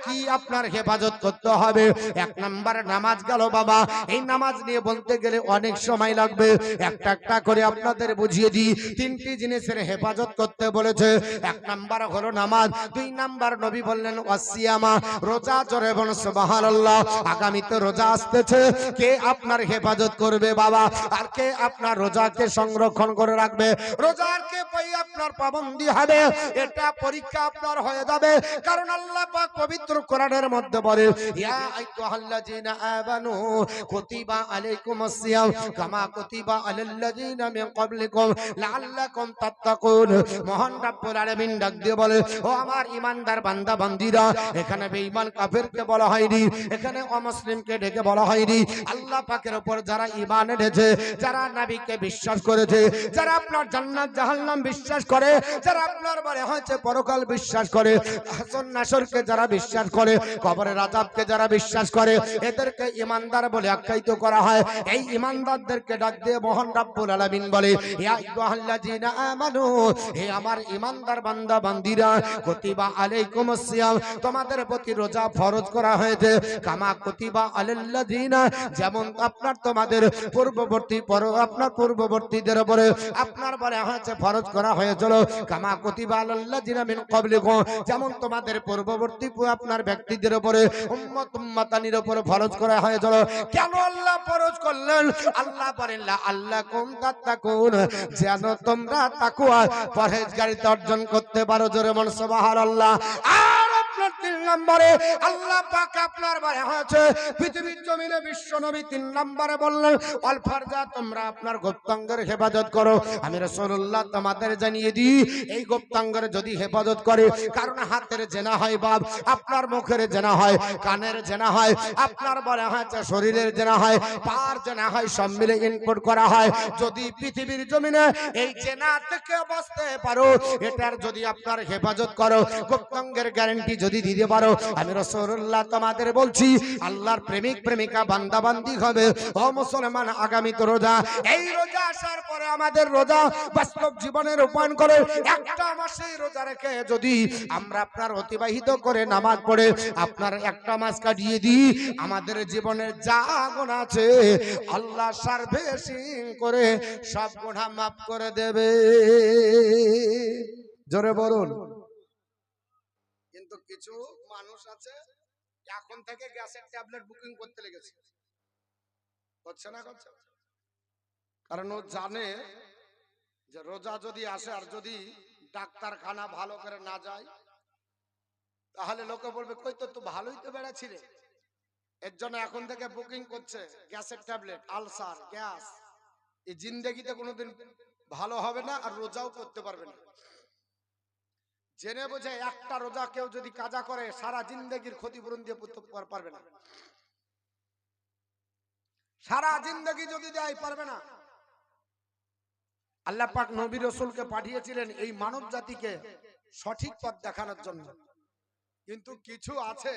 কি আপনার হেফাজত করতে হবে। এক নম্বরে নামাজ গেল বাবা, এই নামাজ নিয়ে বলতে গেলে অনেক সময় লাগবে। একটা একটা করে আপনাদের বুঝিয়ে দিই। তিনটি জিনিসের হেফাজত করতে বলেছে। এক নাম্বার হলো নামাজ, দুই নাম্বার নবী বললেন ওয়াসিয়ামা, রোজা, জোরে বল সুবহানাল্লাহ। আগামীতে রোজা আসতেছে, কে আপনার হেফাজত করবে বাবা, আর কে আপনার রোজাকে সংরক্ষণ করে রাখবে, রোজার কে পাই আপনার পাবন্দি হবে, এটা পরীক্ষা আপনার হয়ে যাবে। কারণ আল্লাহ পাক পবিত্র কোরআনের মধ্যে বলে, ইয়া আইয়ুহাল্লাযীনা আমানু কুতিবা আলাইকুমুস সিয়াম কামা কুতিবা আলাল্লাযীনা মিন ক্বাবলিকুম লাআল্লাকুম তাত্তাকুন। মহান রব্বুল আলামিন ডাক দিয়ে বলে, ও আমার ঈমানদার বান্দা বান্দীরা, এখানে বেঈমান কাফেরকে বলা হয়নি, এখানে অমুসলিমকে ডেকে বলা হয়নি। আল্লাহ পাকের উপর যারা ঈমান এনেছে, যারা নবীকে বিশ্বাস করেছে, করেছে, যারা আপনার জান্নাত জাহান্নাম বিশ্বাস করে, যারা আপনার বলে হয়েছে পরকাল বিশ্বাস করে, হাসর নাসরকে যারা বিশ্বাস করে, কবরের আযাবকে যারা বিশ্বাস করে, এদেরকে ঈমানদার বলে আখ্যায়িত করা হয়। এই ঈমানদারদেরকে ডাক দিয়ে মহান রব্বুল আলামিন বলে, ইয়া আইয়ুহাল্লাযীনা আমানু, হে আমার ঈমানদার বান্দা বান্দিরা, কুতিবা আলাইকুমুস সিয়াম, তোমাদের প্রতি রোজা ফরজ করা হয়েছে, কামা কুতিবা আলাল্লাযীনা, যেমন আপনার তোমাদের আপনার পূর্ববর্তীদের উপরে আপনার বলে হয়েছে ফরজ করা হয়েছিল, কামা কুতিবা আলাল্লাযীনা মিন ক্বাবলিকুম, যেমন তোমাদের পূর্ববর্তী আপনার ব্যক্তিদের উপরে উম্মতানির উপরে ফরজ করা হয়েছিল। কেন আল্লাহ ফরজ করলেন? আল্লাহ বলেন লাআল্লাকুম তাত্তাকুন, যেন তোমরা তাকওয়া পরহেজগারিতা অর্জন করতে পারো। জোরে বল সুবহানাল্লাহ। আর আপনার 3 নম্বরে আল্লাহ পাক আপনার বলে হয়েছে পৃথিবীর জমিনে বিশ্ব নবী 3 নম্বরে বললেন ওয়াল ফারজা, তোমরা আপনার গুপ্তাঙ্গের হেফাজত করো। আমি রাসূলুল্লাহ তোমাদের জানিয়ে দিই, এই গুপ্তাঙ্গের যদি হেফাজত করে, কারণ হাতের জেনা হয় বাপ, আপনার মুখের জেনা হয়, কানের জেনা হয়, আপনার বলে হয়েছে শরীরের জেনা হয়, পার জেনা হয়, সব মিলে ইনপুট করা হয়। যদি পৃথিবীর জমিনে এই জেনা থেকে বাঁচতে পারো, এটার যদি আপনার হেফাজত করো, গুপ্তাঙ্গের গ্যারান্টি যদি দিতে পারো, আমি রাসূলুল্লাহ তোমাদের বলছি আল্লাহর প্রেমিক প্রেমিকা বান্দা বান্দি হবে। ও মুসলমান, আগামী তো রোজা, এই রোজা আসার পরে আমাদের রোজা বাস্তব জীবনে রূপায়ণ করে একটা মাসে রোজা রেখে যদি আমরা আপনার অতিবাহিত করে নামাজ পড়ে আপনার একটা মাস কাটিয়ে দিই, আমাদের জীবনের যা গুনাহ আছে আল্লাহ সার্ভেসিং করে সব গুনাহ মাফ করে দেবে। জোরে বলুন। কিন্তু কিছু মানুষ আছে এখন থেকে গ্যাসের ট্যাবলেট বুকিং করতে লেগেছে, করছে না? করছে, কারণ ও জানে যে রোজা যদি আসে আর যদি ডাক্তারখানা ভালো করে না যায়, তাহলে লোকে বলবে কই তো ভালোই তো বেড়াচ্ছিলে। এর জন্য এখন থেকে বুকিং করছে গ্যাসের ট্যাবলেট, আলসার, গ্যাস। এই জিন্দেগিতে কোনোদিন ভালো হবে না আর রোজাও করতে পারবে না। জেনে বোঝে একটা রোজা কেউ যদি কাজা করে সারা জিন্দেগির ক্ষতিপূরণ দিয়ে পারবে না, সারা জিন্দেগি যদি দেয় পারবে না। আল্লাহ পাক নবী রাসূলকে পাঠিয়েছিলেন এই মানব জাতিকে সঠিক পথ দেখানোর জন্য। কিন্তু কিছু আছে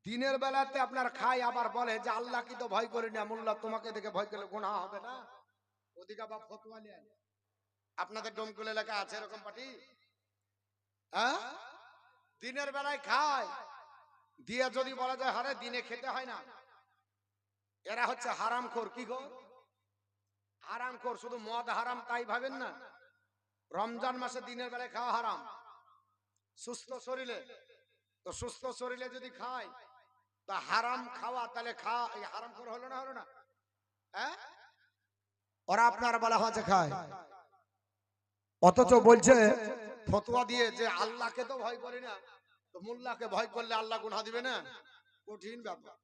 দিনের বেলাতে আপনার খায় আবার বলে যে আল্লাহ কি তো ভয় করি না, মোল্লা তোমাকে দেখে ভয় করলে গুনাহ হবে না। ওদিকে বা ফতোয়া নেন। আপনাদের ডোমকুল এলাকা আছে এরকম পার্টি? হ্যাঁ, দিনের বেলায় খায় দিয়ে যদি বলা যায় হারে দিনে খেতে হয় না, এরা হচ্ছে হারামখোর। কি গো? হারামখোর। শুধু মদ হারাম তাই ভাবেন না, রমজান মাসে দিনের বেলায় খাওয়া হারাম সুস্থ শরীরে। তো সুস্থ শরীরে যদি খায় তা হারাম খাওয়া, তাহলে খাওয়া এই হারামখোর হলো না? হলো না? হ্যাঁ, ওরা আপনার বলা হচ্ছে খায়, অথচ বলছে ফতোয়া দিয়ে যে আল্লাহকে তো ভয় করি না, তো মোল্লাকে ভয় করলে আল্লাহ গুনাহ দিবে না। কঠিন ব্যাপার,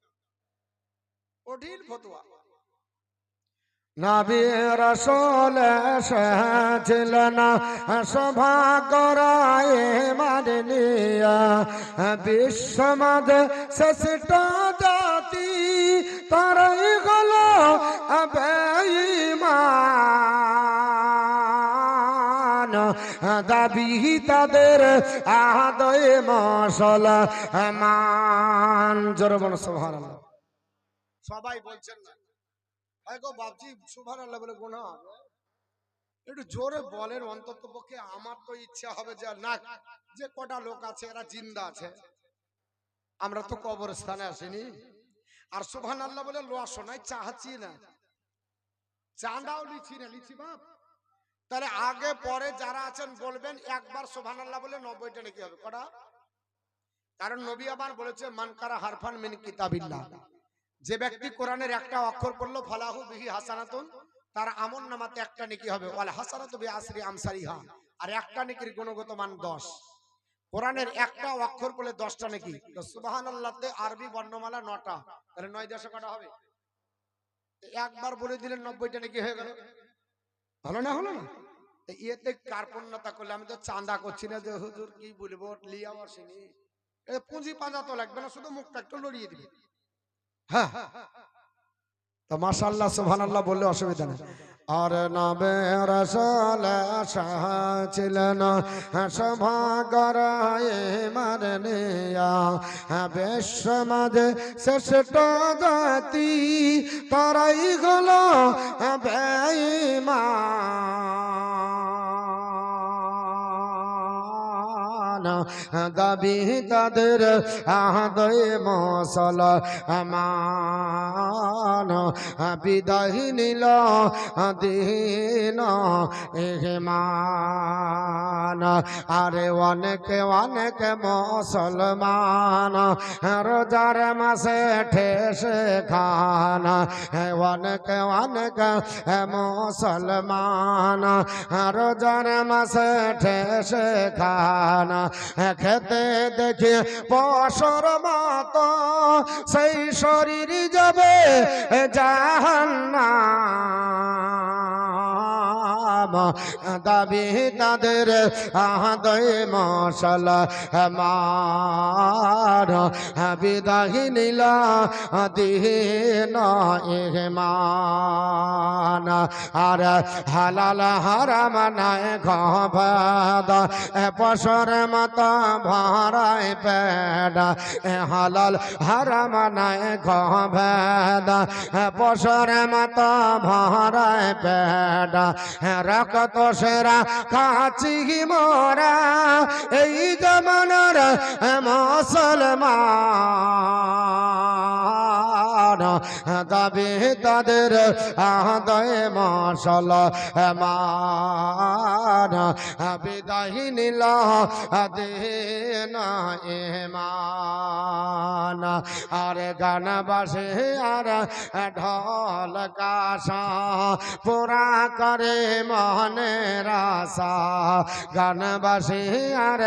কঠিন ফতোয়া। নবী রাসূল এসেছিলেন সভা করায় মাদনিয়া, বিশ্বমাঝে শ্রেষ্ঠ জাতি তারাই হলো বেঈমান, দাবি তাদের আদয় মুসলমান। জোরে বলো সুবহানাল্লাহ। সবাই বলছেন না বাপজি সুবহানাল্লাহ বলে গুনাহ হবে, একটু জোরে বলেন অন্তত পক্ষে। আমার তো ইচ্ছা হবে যে না, যে কটা লোক আছে এরা জিন্দা আছে, আমরা তো কবরস্থানে আসিনি, আর সুবহানাল্লাহ বলে লোয়া শোনাই চাচ্ছি না, চাঁদাও লিখছি না, লিখছি বাপ। তাহলে আগে পরে যারা আছেন বলবেন একবার সুবহানাল্লাহ বলে 90টা নাকি হবে কটা। কারণ নবী আবার বলেছে মান কারা হারফান মিন কিতাবিল্লাহ, যে ব্যক্তি কোরআনের একটা অক্ষর পড়লো ফালাহু বিহি হাসানাতুন, তার আমল নামাতে একটা নেকি হবে, ওয়াল হাসানাতু বিআশরি আমসালিহা, আর একটা নেকির গুণগত মান 10। কোরআনের একটা অক্ষর পড়লে 10টা নেকি। তো সুবহানাল্লাহতে আরবি বর্ণমালা 9টা, তাহলে 9 10 কটা হবে? একবার বলে দিলেন 90টা নেকি হয়ে গেল। হলো না? হলো না? এতে কার্পণ্যতা করলে আমি তো চাঁদা করছি না যে হুজুর কি বলবো লিয়া আসেনি, পুঁজি পাঁজা তো লাগবে না, শুধু মুখটা একটু লড়িয়ে দিবে। হ্যাঁ, তো মাশাআল্লাহ সুবহানাল্লাহ বললে অসুবিধা নেই। আর নবে রাসূল শাহ ছিলেন সভাগর মারনিয়া বিশ্ব মাঝে শ্রেষ্ঠ জাতি তারাই হলো বেঈমান দাবি তাদের আহদয় মুসলমান বিদায় নিল দিন ইমান আরে অনেকে অনেকে মুসলমান রোজার মাসে ঠেসে খান অনেকে অনেকে মুসলমান রোজার মাসে ঠেসে খান খেতে দেখে পশর মতো সেই শরীর যাবে জাহান্নাম দাবি তাদের আহদয় মুসলমান বিদায় নিল দিন ইমান আর হালাল হারাম নাই গবাদ পশর মতো ভরায় পেট হালাল হারাম নাই গবাদ পশর মতো ভরায় পেট রক্ত সেরা কাছি মোরা এই জমানার মুসলমান দাবি তাদের আহদয় মুসলমান বিদায় নিল দিন ইমান আর গান বাসে আর ঢোল কাশা পুরা করে মনের আশা গান বাসে আর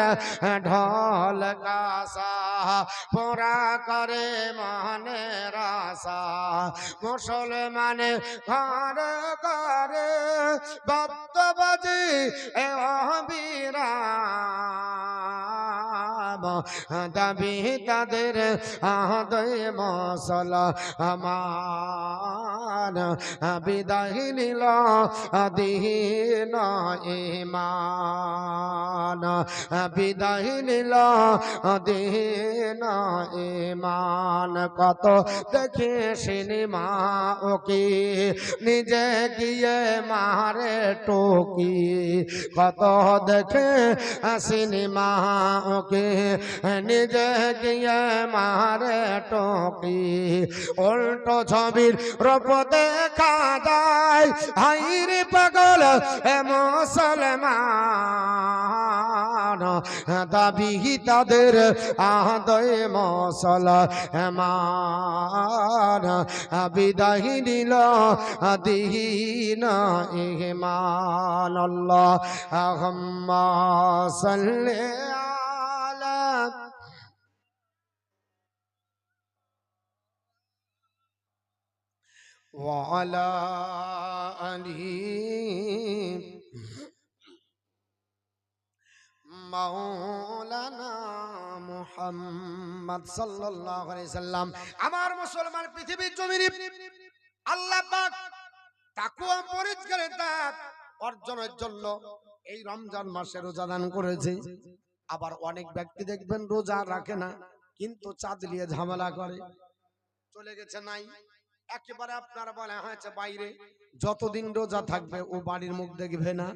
ঢোল কাশা পুরা করে মনের আশা মুসলমানে ঘরে ঘরে বাদ্য বাজে বিরাম দাবি তাদের আহদয় মুসলমান বিদায় নিল দিন ইমান বিদায় নিল দিন ইমান কত দেখে সিনেমা ওকে নিজে গিয়ে মারে টুকি কত দেখে সিনেমা ওকে নিজে গিয়ে মারে টুকি উল্টো ছবির রূপ দেখা যায় হাইরে পাগল মুসলমান দাবি তাদের আহদয় মুসলমান বিদায় নিল দিন ইমান আল্লাহুম্মা সাল্লি আলা ওয়া আলা আলিহি মাওলানা মুহাম্মদ সাল্লাল্লাহু আলাইহি সাল্লাম। আমার মুসলমান পৃথিবীর জমিনে আল্লাহ পাক তাকওয়া পরিষ্কারতা অর্জনের জন্য এই রমজান মাসে রোজা দান করেছে। আবার অনেক ব্যক্তি দেখবেন রোজা রাখে না, কিন্তু চাঁদ নিয়ে ঝামেলা করে, চলে গেছে নাই একেবারে আপনার বলা হয়েছে বাইরে, যতদিন রোজা থাকবে ও বাড়ির মুখ দেখবে না।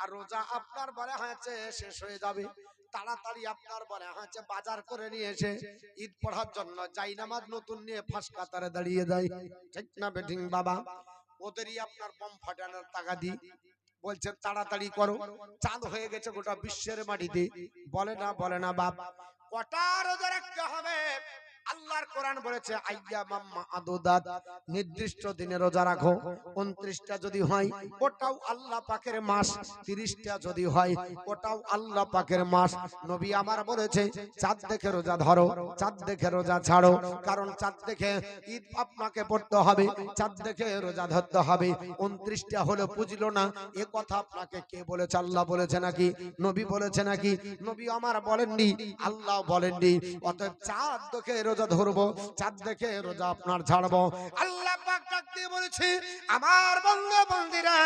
আর রোজা আপনার বলা হয়েছে শেষ হয়ে যাবে, তাড়াতাড়ি আপনার বলা হয়েছে বাজার করে নিয়ে এসে ঈদ পড়ার জন্য যাই নামাজ নতুন নিয়ে ফাঁস কাতারে দাঁড়িয়ে যায়। ঠিক না বেঠিং বাবা? ওদেরই আপনার বম ফাটানোর টাকা দিই, বলছে তাড়াতাড়ি করো, চাঁদ হয়ে গেছে গোটা বিশ্বের মাটিতে। বলে না বাপ, কটা রোজা রাখতে হবে? আল্লাহর কোরআন বলেছে আইয়ামাম মা'দুদাত, নির্দিষ্ট দিনে রোজা রাখো। 29টা যদি হয় ওটাও আল্লাহ পাকের মাস, 30টা যদি হয় ওটাও আল্লাহ পাকের মাস। নবী আমার বলেছে চাঁদ দেখে রোজা ধরো, চাঁদ দেখে রোজা ছাড়ো, কারণ চাঁদ দেখে ঈদ আপনাকে পড়তে হবে, চাঁদ দেখে রোজা ধরতে হবে। 29টা হলো বুঝলো না, এ কথা আপনাকে কে বলেছে? আল্লাহ বলেছে নাকি নবী বলেছে নাকি? নবী আমার বলেননি, আল্লাহ বলেননি। অতএব চাঁদ দেখে রোজা ধরুন। ধরবো, চাঁদ দেখে রোজা আপনার ছাড়বো। আল্লাহ পাক ডাক দিয়ে বলেছে, আমার বান্দা বান্দীরা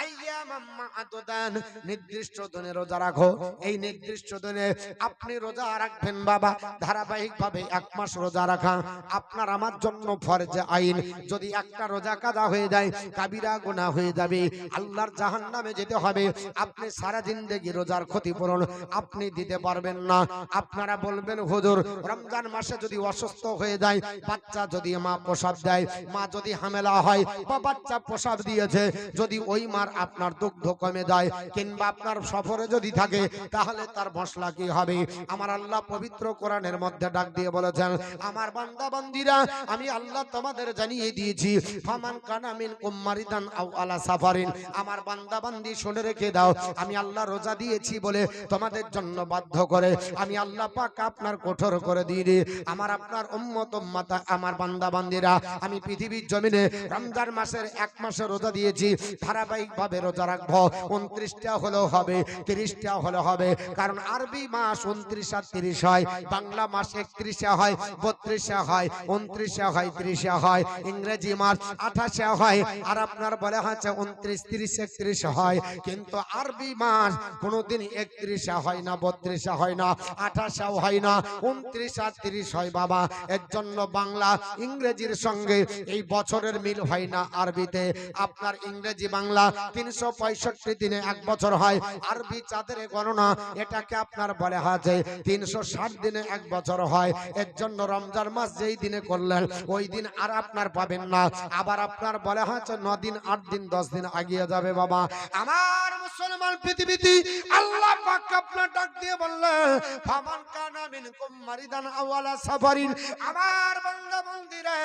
আইয়ামাম মা'দুদান, নির্দিষ্ট দিনে রোজা রাখো। এই নির্দিষ্ট দিনে আপনি রোজা রাখবেন বাবা, ধারাবাহিকভাবে 1 মাস রোজা রাখা আপনার আমার জন্য ফরজে আইন। যদি একটা রোজা কাজা হয়ে যায় কাবিরা গুনাহ হয়ে যাবে, আল্লাহর জাহান্নামে যেতে হবে। আপনি সারা জিন্দেগি রোজার ক্ষতিপূরণ আপনি দিতে পারবেন না। আপনারা বলবেন হুজুর, রমজান মাসে যদি অসুস্থ হয়ে যায়, বাচ্চা যদি মা প্রসাব দেয়, মা যদি হামেলা হয় বা বাচ্চা প্রসাব দিয়েছে, যদি ওই মার আপনার দুগ্ধ কমে যায় কিংবা আপনার সফরে যদি থাকে, তাহলে তার মশলা কি হবে? আমার আল্লাহ পবিত্র কোরআনের মধ্যে ডাক দিয়ে বলেছেন, আমার বান্দা বান্দীরা আমি আল্লাহ তোমাদের জানিয়ে দিয়েছি, ফামান কানা মিনকুম মারিদান আও আলা সাফারিন। আমার বান্দা বান্দি শুনে রেখে দাও, আমি আল্লাহ রোজা দিয়েছি বলে তোমাদের জন্য বাধ্য করে আমি আল্লাহ পাক আপনার কঠোর করে দিয়ে আমার আপনার উম্মত উম্মাতা আমার বান্দা বান্দিরা আমি পৃথিবীর জমিনে রমজান মাসের 1 মাসের রোজা দিয়েছি, ধারাবাহিকভাবে রোজা রাখবো। 29টা হলেও হবে, 30টা হলেও হবে, কারণ আরবি মাস 29 আর 30 হয়, বাংলা মাস 31 হয়, 32 হয়, 29 হয়, 30 হয়, ইংরেজি মাস 28 হয়, আর আপনার বলে হচ্ছে 29, 30, 31 হয়। কিন্তু আরবি মাস কোনোদিন 31 হয় না, 32 হয় না, 28 হয় না, 29 আর 30 হয় বাবা। এর জন্য বাংলা ইংরেজির সঙ্গে এই বছরের মিল হয় না আরবিতে। আপনার ইংরেজি বাংলা 365 দিনে 1 বছর হয়, আরবি চাঁদের গণনা এটাকে আপনার বলে হচ্ছে 360 দিনে 1 বছর হয়। এর জন্য রমজান মাস যেই দিনে করলেন ওই দিন আর আপনার পাবেন না, আবার আপনার বলে হচ্ছে 9 দিন 8 দিন 10 দিন আগিয়ে যাবে বাবা। আমার মুসলমান পৃথিবীতে আল্লাহ পাক আপনার ডাক দিয়ে বললেন, ফামান কানা মিনকুম মারিদান আও আলা সাফারিন। আমার বান্দা বান্দীরা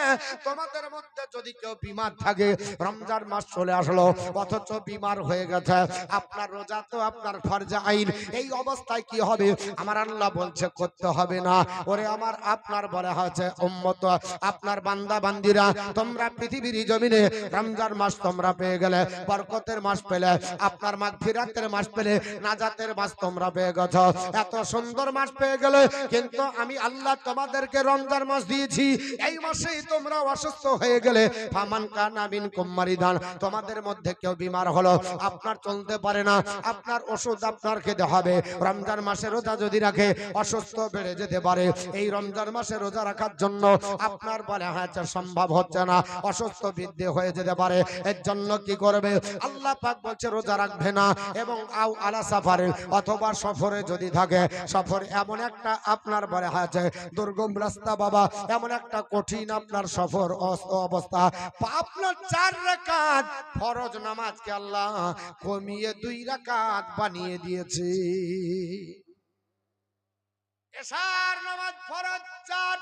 তোমাদের মধ্যে যদি কেউ বিমার থাকে, রমজান মাস চলে আসলো অথচ বিমার হয়ে গেছে, আপনার রোজা তো আপনার ফরজে আইন, এই অবস্থায় কি হবে? আমার আল্লাহ বলছে করতে হবে না। ওরে আমার আপনার বলা হয়েছে উম্মত, আপনার বান্দা বান্দিরা তোমরা পৃথিবীর জমিনে রমজান মাস তোমরা পেয়ে গেলে, বরকতের মাস পেলে, আপনার মাগফিরাতের মাস পেলে, নাজাতের মাস তোমরা পেয়ে গেছো, এত সুন্দর মাস পেয়ে গেলে, কিন্তু আমি আল্লাহ তোমাদেরকে রমজান মাস দিয়েছি, এই মাসেই তোমরা অসুস্থ হয়ে গেলে, ফামান কানা মিনকুম মারিদান, তোমাদের মধ্যে কেউ বিমার হলো, আপনার চলতে পারে না, আপনার ওষুধ আপনার খেতে হবে। রমজান মাসে রোজা যদি রাখে অসুস্থ বেড়ে যেতে পারে, এই রমজান মাসে রোজা রাখার জন্য আপনার বলে হচ্ছে সম্ভব হচ্ছে না, অসুস্থ বৃদ্ধি হয়ে যেতে পারে। এর জন্য কি করবে? আল্লাহ পাক বলছে রোজা রাখবে না, এবং আও আলা সাফারে অথবা সফরে যদি থাকে, সফর এমন একটা আপনার বলে হচ্ছে দুর্গম রাস্তা বাবা, এমন একটা কঠিন আপনার সফর অবস্থা, আপনার 4 রাকাত ফরজ নামাজকে আল্লাহ কমিয়ে 2 রাকাত বানিয়ে দিয়েছে। এশার নামাজ ফরজ 4,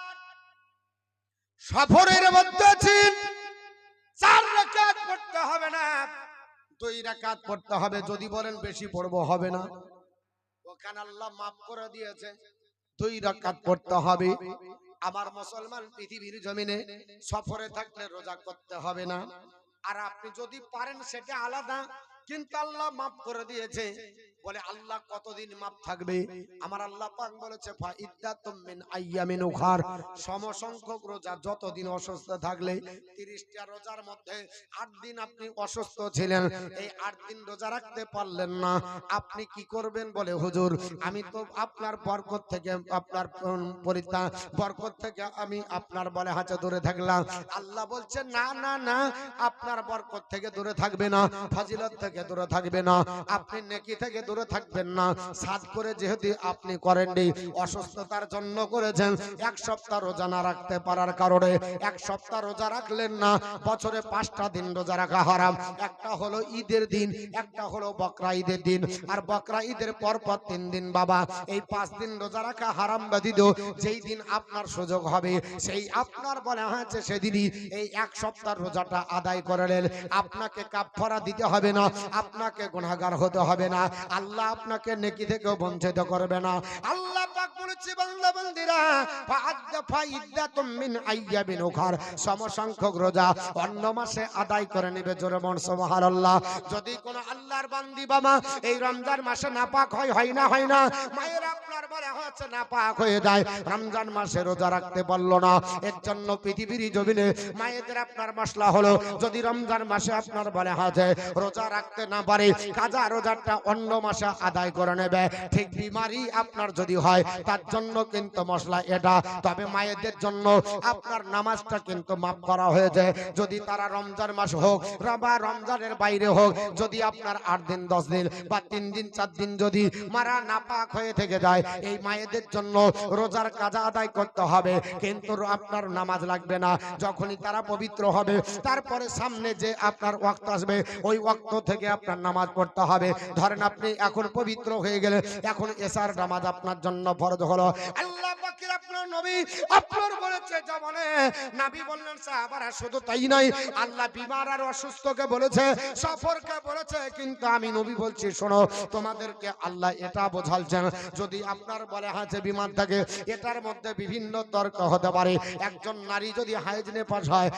সফরের মধ্যে আছেন 4 রাকাত পড়তে হবে না, 2 রাকাত পড়তে হবে। যদি বলেন বেশি পড়বো, হবে না, ওখানে আল্লাহ মাফ করে দিয়েছে, 2 রাকাত পড়তে হবে। আমার মুসলমান পৃথিবীর জমিনে সফরে থাকলে রোজা করতে হবে না, আর আপনি যদি পারেন সেটা আলাদা, কিন্তু আল্লাহ মাফ করে দিয়েছে। বলে আল্লাহ কতদিন মাফ থাকবে? আমার আল্লাহ পাক বলেছে ফাইদ্দাতুম মিন আইয়ামিন উখার, সমসংখ্যক রোজা, যতদিন অসুস্থ থাকলে 30টা রোজার মধ্যে 8 দিন আপনি অসুস্থ ছিলেন, এই 8 দিন রোজা রাখতে পারলেন না, আপনি কি করবেন? বলে হুজুর আমি তো আপনার বরকত থেকে, আপনার বরকত থেকে আমি আপনার বলে হাতে দূরে থাকলাম। আল্লাহ বলছে না না না, আপনার বরকত থেকে দূরে থাকবে না, ফাজিলত থেকে দূরে থাকবে না, আপনি নেকি থেকে দূরে থাকবেন না। সাদ করে যেহেতু আপনি করেননি, অসুস্থতার জন্য করেছেন, 1 সপ্তাহ রোজা না রাখতে পারার কারণে 1 সপ্তাহ রোজা রাখলেন না, বছরে 5টা দিন রোজা রাখা হারাম। একটা হলো ঈদের দিন, একটা হলো বকরা ঈদের দিন, আর বকরা ঈদের পর 3 দিন বাবা, এই 5 দিন রোজা রাখা হারাম ব্যতীত যেই দিন আপনার সুযোগ হবে, সেই আপনার বলা হয়েছে সেদিনই এই 1 সপ্তাহ রোজাটা আদায় করলেন। আপনাকে কাফারা দিতে হবে না, আপনাকে গুনাহগার হতে হবে না। আল্লাহ আপনাকে নেকি থেকে বঞ্চিত করবে না। আল্লাহ পাক বলেছে বান্দা বান্দিরা ফাইদ্দাতুম মিন আইয়ামিন উখার, সমসংখ্যক রোজা অন্য মাসে আদায় করে নেবে। জোরে বল সুবহানাল্লাহ। যদি কোন আল্লাহর বান্দি বাবা এই রমজান মাসে নাপাক হয় না মায়ের আপনার বলে হচ্ছে নাপাক হয়ে যায়, রমজান মাসে রোজা রাখতে পারলো না, এর জন্য পৃথিবীর জমিনে মায়েদের আপনার মশলা হলো যদি রমজান মাসে আপনার বলে হচ্ছে রোজা রাখতে না পারে কাজা রোজাটা অন্য মাসে আদায় করে নেবে। ঠিক বিমারি আপনার যদি হয় তার জন্য কিন্তু মশলা এটা, তবে মায়েদের জন্য আপনার নামাজটা কিন্তু মাফ করা হয়েছে। যদি তারা রমজান মাস হোক বা রমজানের বাইরে হোক, যদি আপনার 8 দিন 10 দিন বা 3 দিন 4 দিন যদি মারা নাপাক হয়ে থেকে যায়, এই মায়েদের জন্য রোজার কাজা আদায় করতে হবে, কিন্তু আপনার নামাজ লাগবে না। যখনই তারা পবিত্র হবে তারপরে সামনে যে আপনার ওয়াক্ত আসবে ওই ওয়াক্ত থেকে আপনার নামাজ পড়তে হবে। ধরেন আপনি এখন পবিত্র হয়ে গেলে এখন এশার নামাজ আপনার জন্য ফরজ হলো। আল্লাহ পাকের আপনার নবী আপনার বলেছে জামানে নবী বললেন সাহাবারা শুধু তাই নয়, আল্লাহ বিমার আর অসুস্থকে বলেছে, সফরকে বলেছে, কিন্তু আমি নবী বলছি শোনো তোমাদেরকে আল্লাহ এটা বোঝালছেন যদি আপনার বলে আছে বিমার থাকে, এটার মধ্যে বিভিন্ন তর্ক হতে পারে। একজন নারী যদি হাইজ নেপাস হয়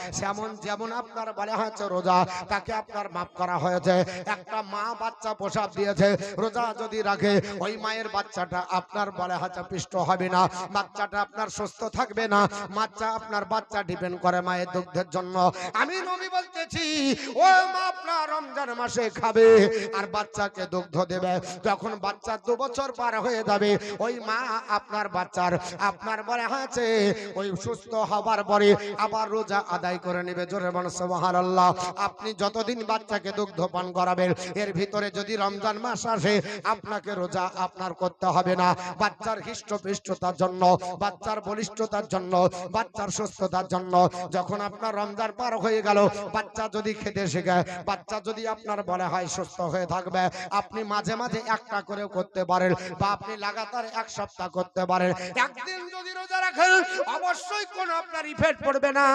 যেমন আপনার বলে হচ্ছে রোজা তাকে আপনার মাফ করা হয়েছে। একটা মা বাচ্চা প্রসাব দিয়েছে, রোজা যদি রাখে ওই মায়ের বাচ্চাটা আপনার বলে হচ্ছে পিষ্ট হবে না, বাচ্চাটা আপনার সুস্থ থাকবে না, বাচ্চা ডিপেন্ড করে মায়ের দুগ্ধের জন্য। আমি নবী বলতেছি ও মা আপনার রমজান মাসে খাবে আর বাচ্চাকে দুগ্ধ দেবে, যখন বাচ্চা 2 বছর পার হয়ে যাবে ওই মা আপনার বাচ্চার আপনার বলে হয়েছে ওই সুস্থ হবার পরে আবার রোজা আদায় করে নেবে। জোরে বল সুবহানাল্লাহ। আপনি যতদিন বাচ্চাকে দুগ্ধ পান করাবেন এর ভিতরে যদি রমজান মাস আসে আপনাকে রোজা আপনার করতে হবে না। বাচ্চার হৃষ্টপুষ্টতার জন্য, বাচ্চার বলিষ্ঠতার জন্য, বাচ্চার সুস্থতার জন্য যখন আপনার রমজান পার হয়ে গেল বাচ্চা যদি খেতে শেখে, বাচ্চা যদি আপনার বলে হয় সুস্থ হয়ে থাকবে, আপনি মাঝে মাঝে একটা করেও করতে পারেন বা আপনি লাগাতার 1 সপ্তাহ করতে পারেন। একদিন যদি রোজা রাখেন অবশ্যই কোন আপনার ইফেক্ট পড়বে না,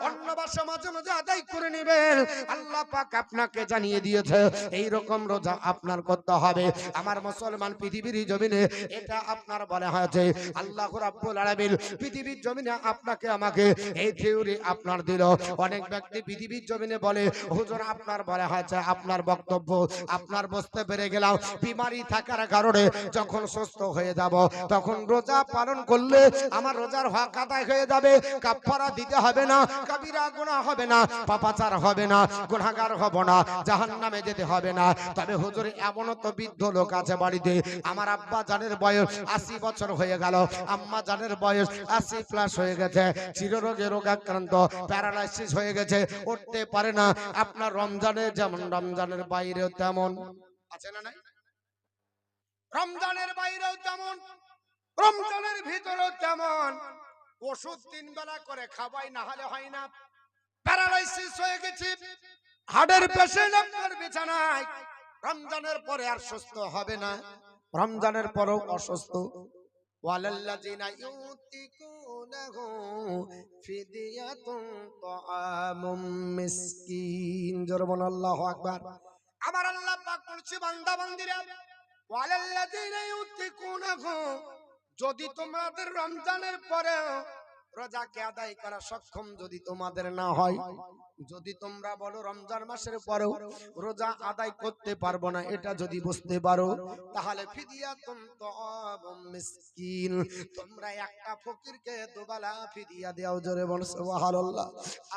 অন্য মাসে মাঝে মাঝে আদায় করে নেবেন। আল্লাহ পাক আপনাকে জানিয়ে দিয়েছে এই রকম রোজা আপনার করতে হবে। আমার মুসলমান পৃথিবীর জমিনে এটা আপনার বলা হয়েছে আল্লাহ রাব্বুল আলামিন পৃথিবীর জমিনে আপনাকে আমাকে এই থিওরি আপনার দিল। অনেক ব্যক্তি পৃথিবীর জমিনে বলে হুজুর আপনার বলা হয়েছে আপনার বক্তব্য আপনার বুঝতে পেরে গেলাম, বিমারি থাকার কারণে যখন সুস্থ হয়ে যাব তখন রোজা পালন করলে আমার রোজার হক আদায় হয়ে যাবে, কাফারা দিতে হবে না, কবিরা গুনাহ হবে না, পাপাচার হবে না, গুনাহগার হব না, জাহান্নামে যেতে হবে না। তবে হুজুর এমনও তো বৃদ্ধ লোক আছে বাড়িতে, আমার আব্বা জানের বয়স 80 বছর হয়ে গেল, আম্মা জানের বয়স 80 প্লাস হয়ে গেছে, চিররোগে রোগাক্রান্ত, প্যারালাইসিস হয়ে গেছে, উঠতে পারে না। আপনার রমজানে যেমন রমজানের বাইরেও তেমন আছে না নাই? রমজানের বাইরেও তেমন, রমজানের ভিতরেও তেমন। ওষুধ 3 বেলা করে খাওয়াই না হলে হয় না, প্যারালাইসিস হয়ে গেছে, হার্টের পেশেন্ট আপনার বিছানায়, রমজানের পরে আর সুস্থ হবে না, রমজানের পরেও অসুস্থ। ওয়ালাল্লাযিনা ইউতিকুনাহু ফিদিয়াতুন তাআমুম মিসকিন। জোরে বলুন আল্লাহু আকবার। আমার আল্লাহ পাক বলছে বান্দা বান্দিরা ওয়ালাল্লাযিনা ইউতিকুনাহু, যদি তোমাদের রমজানের পরে রোজাকে আদায় করা সক্ষম যদি তোমাদের না হয়, যদি তোমরা বলো রমজান মাসের পরেও রোজা আদায় করতে পারবো না, এটা যদি বুঝতে পারো তাহলে ফিদিয়াতুন তাআমুম মিসকিন, তোমরা একটা ফকিরকে দুবেলা ফিদিয়া দাও। জোরে বলুন সুবহানাল্লাহ।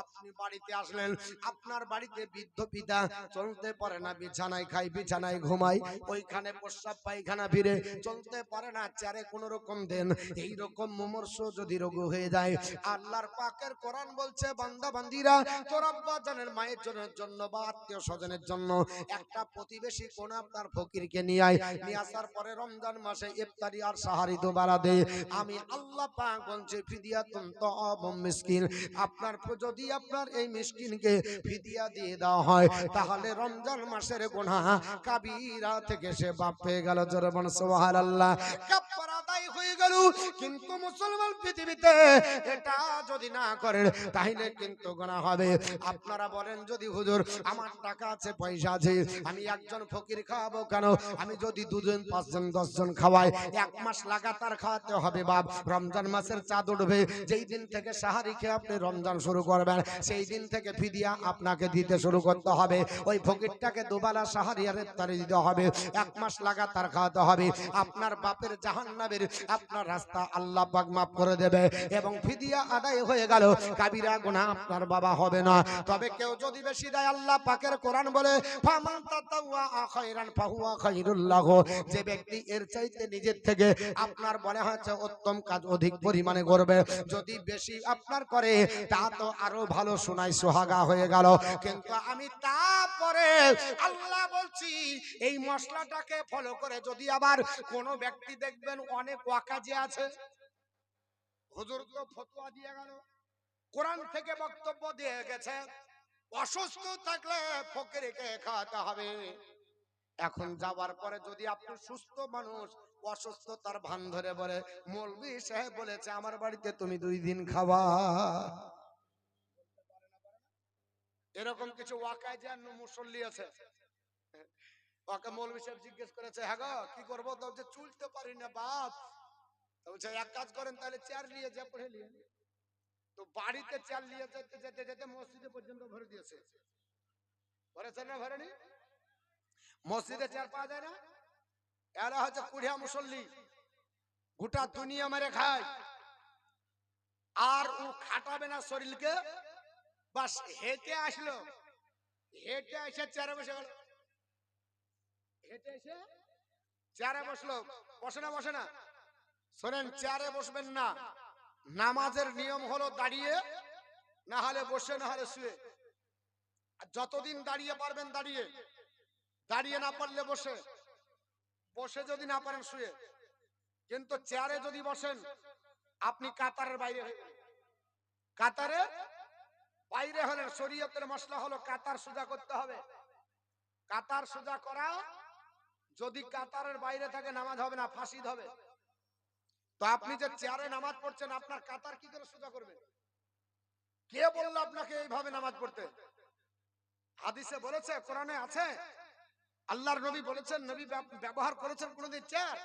আপনি বাড়িতে আসলেন, আপনার বাড়িতে বৃদ্ধ পিতা চলতে পারে না, বিছানায় খায় বিছানায় ঘুমায়, ওইখানে প্রস্রাব পায়খানা ফিরে চলতে পারে না, চারে কোন রকম দেন, এই রকম মুমূর্ষ যদি রোগ হয়ে যায়, আল্লাহর পাকের কোরআন বলছে বান্দা বান্দিরা তোর আব্বা জানের মায়ের জন্য বা আত্মীয় স্বজনের জন্য একটা প্রতিবেশী কোন আপনার ফকিরকে নিয়ে আসার পরে রমজান মাসে ইফতারি আর সাহারি দুবেলা দে। আমি আল্লাহ পাক বলছি ফিদিয়াতুন তাআমুম মিসকিন, আপনার যদি আপনার এই মিসকিনকে ফিদিয়া দিয়ে দেওয়া হয় তাহলে রমজান মাসের গুনাহ কাবীরা থেকে সে বাপ পেয়ে গেল। জোরে বলুন সুবহানাল্লাহ। কাফারা আদায় হয়ে গেল। কিন্তু মুসলমান পৃথিবীতে এটা যদি না করেন তাহলে কিন্তু গুনাহ হবে। আপনারা বলেন যদি হুজুর আমার টাকা আছে পয়সা আছে আমি একজন ফকির খাওয়াবো কেন? আমি যদি 2 জন 5 জন 10 জন খাওয়াই 1 মাস লাগাতার খাওয়াতে হবে বাপ। রমজান মাসের চাঁদ উঠবে যেই দিন থেকে সাহারি খেয়ে আপনি রমজান শুরু করবেন সেই দিন থেকে ফিদিয়া আপনাকে দিতে শুরু করতে হবে। ওই ফকিরটাকে দুবেলা সাহারি আর ইফতারি দিতে হবে, 1 মাস লাগাতার খাওয়াতে হবে। আপনার বাপের জাহান্নামের আপনার রাস্তা আল্লাহ পাক মাফ করে দেবে এবং ফিদিয়া আদায় হয়ে গেল, কাবিরা গুনাহ আপনার বাবা হবে না। তবে কেউ যদি বেশি দেয়, আল্লাহ পাকের কোরআন বলে ফামান তাতাওয়া খায়রান ফাহুয়া খায়রুল লাহু, যে ব্যক্তি এর চাইতে নিজের থেকে আপনার বলে হচ্ছে উত্তম কাজ অধিক পরিমাণে করবে, যদি বেশি আপনার করে তা তো আরো ভালো, শোনাই সোহাগা হয়ে গেল। কিন্তু আমি তারপরে আল্লাহ বলছি এই মশলাটাকে ফলো করে যদি আবার কোন ব্যক্তি দেখবেন অনেক ওয়াকাজি আছে, হুজুর তো ফতোয়া দিয়ে গেল, কোরআন থেকে বক্তব্য দিয়ে গেছে, অসুস্থ থাকলে ফকিরকে খাওয়াতে হবে। এখন যাওয়ার পরে যদি আপনি সুস্থ মানুষ অসুস্থতার ভান ধরে বলে মৌলভী সাহেব বলেছে আমার বাড়িতে তুমি 2 দিন খাওয়া, এরকম কিছু ওয়াকায় মুসল্লি আছে। ওকে মৌলভী সাহেব জিজ্ঞেস করেছে হ্যাঁ গো কি করবো, তো যে চুলতে পারি না বাপ, তো বলছে এক কাজ করেন তাহলে চেয়ার নিয়ে যা পড়ে নিয়ে, তো বাড়িতে চেয়ার নিয়ে যেতে যেতে যেতে মসজিদে পর্যন্ত ভরে দিয়েছে। ভরেছে না ভরেনি? মসজিদে চেয়ার পাওয়া যায় না, এরা হচ্ছে কুড়িয়া মুসল্লি, গোটা দুনিয়া মেরে খায় আর ও খাটাবে না শরীরকে, বাস হেঁটে আসলো, হেঁটে এসে চেয়ারে বসে গেল, হেঁটে এসে চেয়ারে বসলো। বসে না বসে না? শোনেন, চেয়ারে বসবেন না, নামাজের নিয়ম হলো দাঁড়িয়ে, না হলে বসে না হলে শুয়ে। যতদিন দাঁড়িয়ে পারবেন দাঁড়িয়ে, দাঁড়িয়ে না পারলে বসে, বসে যদি না পারেন শুয়ে। কিন্তু চেয়ারে যদি বসেন আপনি কাতারের বাইরে হয়ে গেলেন, কাতারের বাইরে হলেন। শরীয়তের মশলা হলো কাতার সোজা করতে হবে, কাতার সোজা করা, যদি কাতারের বাইরে থাকে নামাজ হবে না, ফাঁসি হবে। তো আপনি যে চেয়ারে নামাজ পড়ছেন আপনার কাতার কি করে সোজা করবেন? কে বললো আপনাকে এইভাবে নামাজ পড়তে? হাদিসে বলেছে, কোরআনে আছে, আল্লাহর নবী বলেছেন, নবী ব্যবহার করেছেন কোনদিন চেয়ার?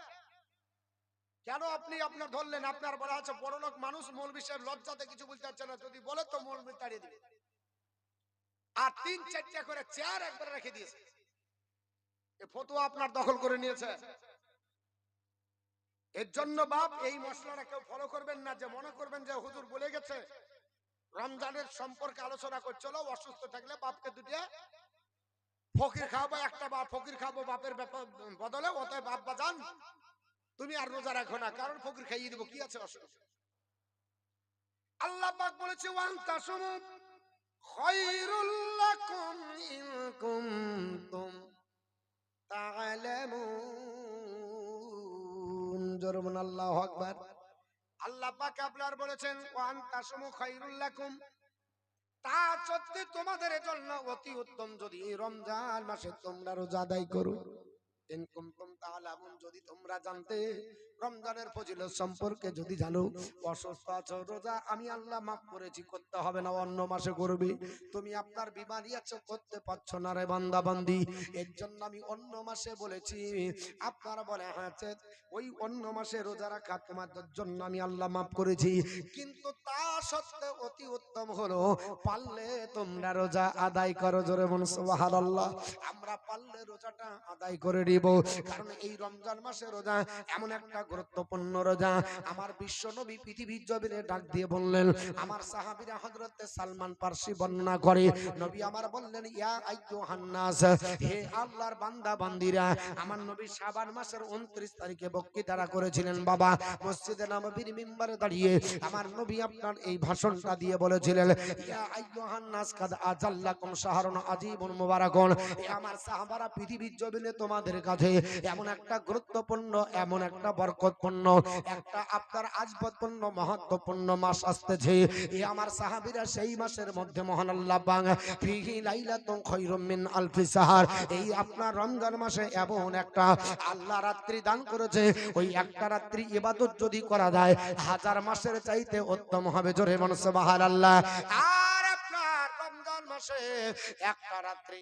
কেন আপনি আপনার ধরলেন? আপনার বলা আছে বড় লোক মানুষ, মৌলভী সাহেব লজ্জাতে কিছু বলতে পারছে না, যদি বলে তো মৌলভী তাড়িয়ে দিবে। আর 3-4টা করে চেয়ার একবারে রেখে দিয়েছে, এই ফতোয়া আপনার দখল করে নিয়েছে। এর জন্য বাপ এই মশলাটা কেউ ফলো করবেন না, যে মনে করবেন যে হুজুর বলে গেছে রমজানের সম্পর্কে আলোচনা করছিল, অসুস্থ থাকলে বাপকে 2টা ফকির খাওয়াবো, একটা বাপ ফকির খাবো বাপের বদলে, অতএব বাপ বাজান তুমি আর রোজা রাখো না, কারণ ফকির খাইয়ে দিব, কি আছে অসুবিধা? আল্লাহ পাক বলেছে ওয়ান তাসুমু খায়রুল লাকুম ইন কুনতুম তা'লামুন। জোরবুন আল্লাহু আকবার। আল্লাহ পাক আপনার বলেছেন ওয়ান তাসুমু খায়রুল লাকুম, তা সত্যি তোমাদের জন্য অতি উত্তম যদি রমজান মাসে তোমরা রোজা আদায় করো। ইন কুনতুম তা'লামুন, যদি তোমরা জানতে, রমজানের ফজিলত সম্পর্কে যদি জানো। অসুস্থ আছো, রোজা আমি আল্লাহ মাফ করেছি, করতে হবে না, অন্য মাসে করবে। তুমি আপনার বিমারি আছো, করতে পারছো না রে বান্দা বান্দি, এর জন্য আমি অন্য মাসে বলেছি। আপনারা বলে হ্যাঁ ওই অন্য মাসে রোজা রাখা তোমাদের জন্য আমি আল্লাহ মাফ করেছি, কিন্তু তা সত্ত্বেও অতি উত্তম হলো পারলে তোমরা রোজা আদায় করো। জোরে বলুন সুবহানাল্লাহ। আমরা পারলে রোজাটা আদায় করে দিব, কারণ এই রমজান মাসে রোজা এমন একটা গুরুত্বপূর্ণ রোজা। আমার বিশ্ব নবী পৃথিবীর জমিনে ডাক দিয়ে বললেন, আমার সাহাবীরা হযরতে সালমান ফারসি বর্ণনা করে, নবী আমার বললেন ইয়া আইয়ুহান নাস, হে আল্লাহর বান্দা বান্দিরা। আমার নবী শাবান মাসের 29 তারিখে বক্তৃতা করেছিলেন বাবা, মসজিদে নববীর মিম্বারে দাঁড়িয়ে আমার নবী আপনার এই ভাষণটা দিয়ে বলেছিলেন ইয়া আইয়ুহান নাস কাদ আজাল্লাকুম শাহরুন আজিবুন মুবারাকুন। আমার সাহাবারা পৃথিবীর জমিনে তোমাদের কাছে এমন একটা গুরুত্বপূর্ণ, এমন একটা বরকতপূর্ণ, একটা আপনার আজবতপূর্ণ মহত্বপূর্ণ মাস আসতেছে। এই আমার সাহাবীরা সেই মাসের মধ্যে মহান আল্লাহ পাক ফিহি লাইলাতুন খায়রুম মিন আলফি শাহর, এই আপনার রমজান মাসে এমন একটা আল্লাহ রাত্রি দান করেছে, ওই একটা রাত্রি ইবাদত যদি করা যায় 1000 মাসের চাইতে উত্তম হবে। জোরে বলুন সুবহানাল্লাহ। আর আপনার রমজান মাসে একটা রাত্রি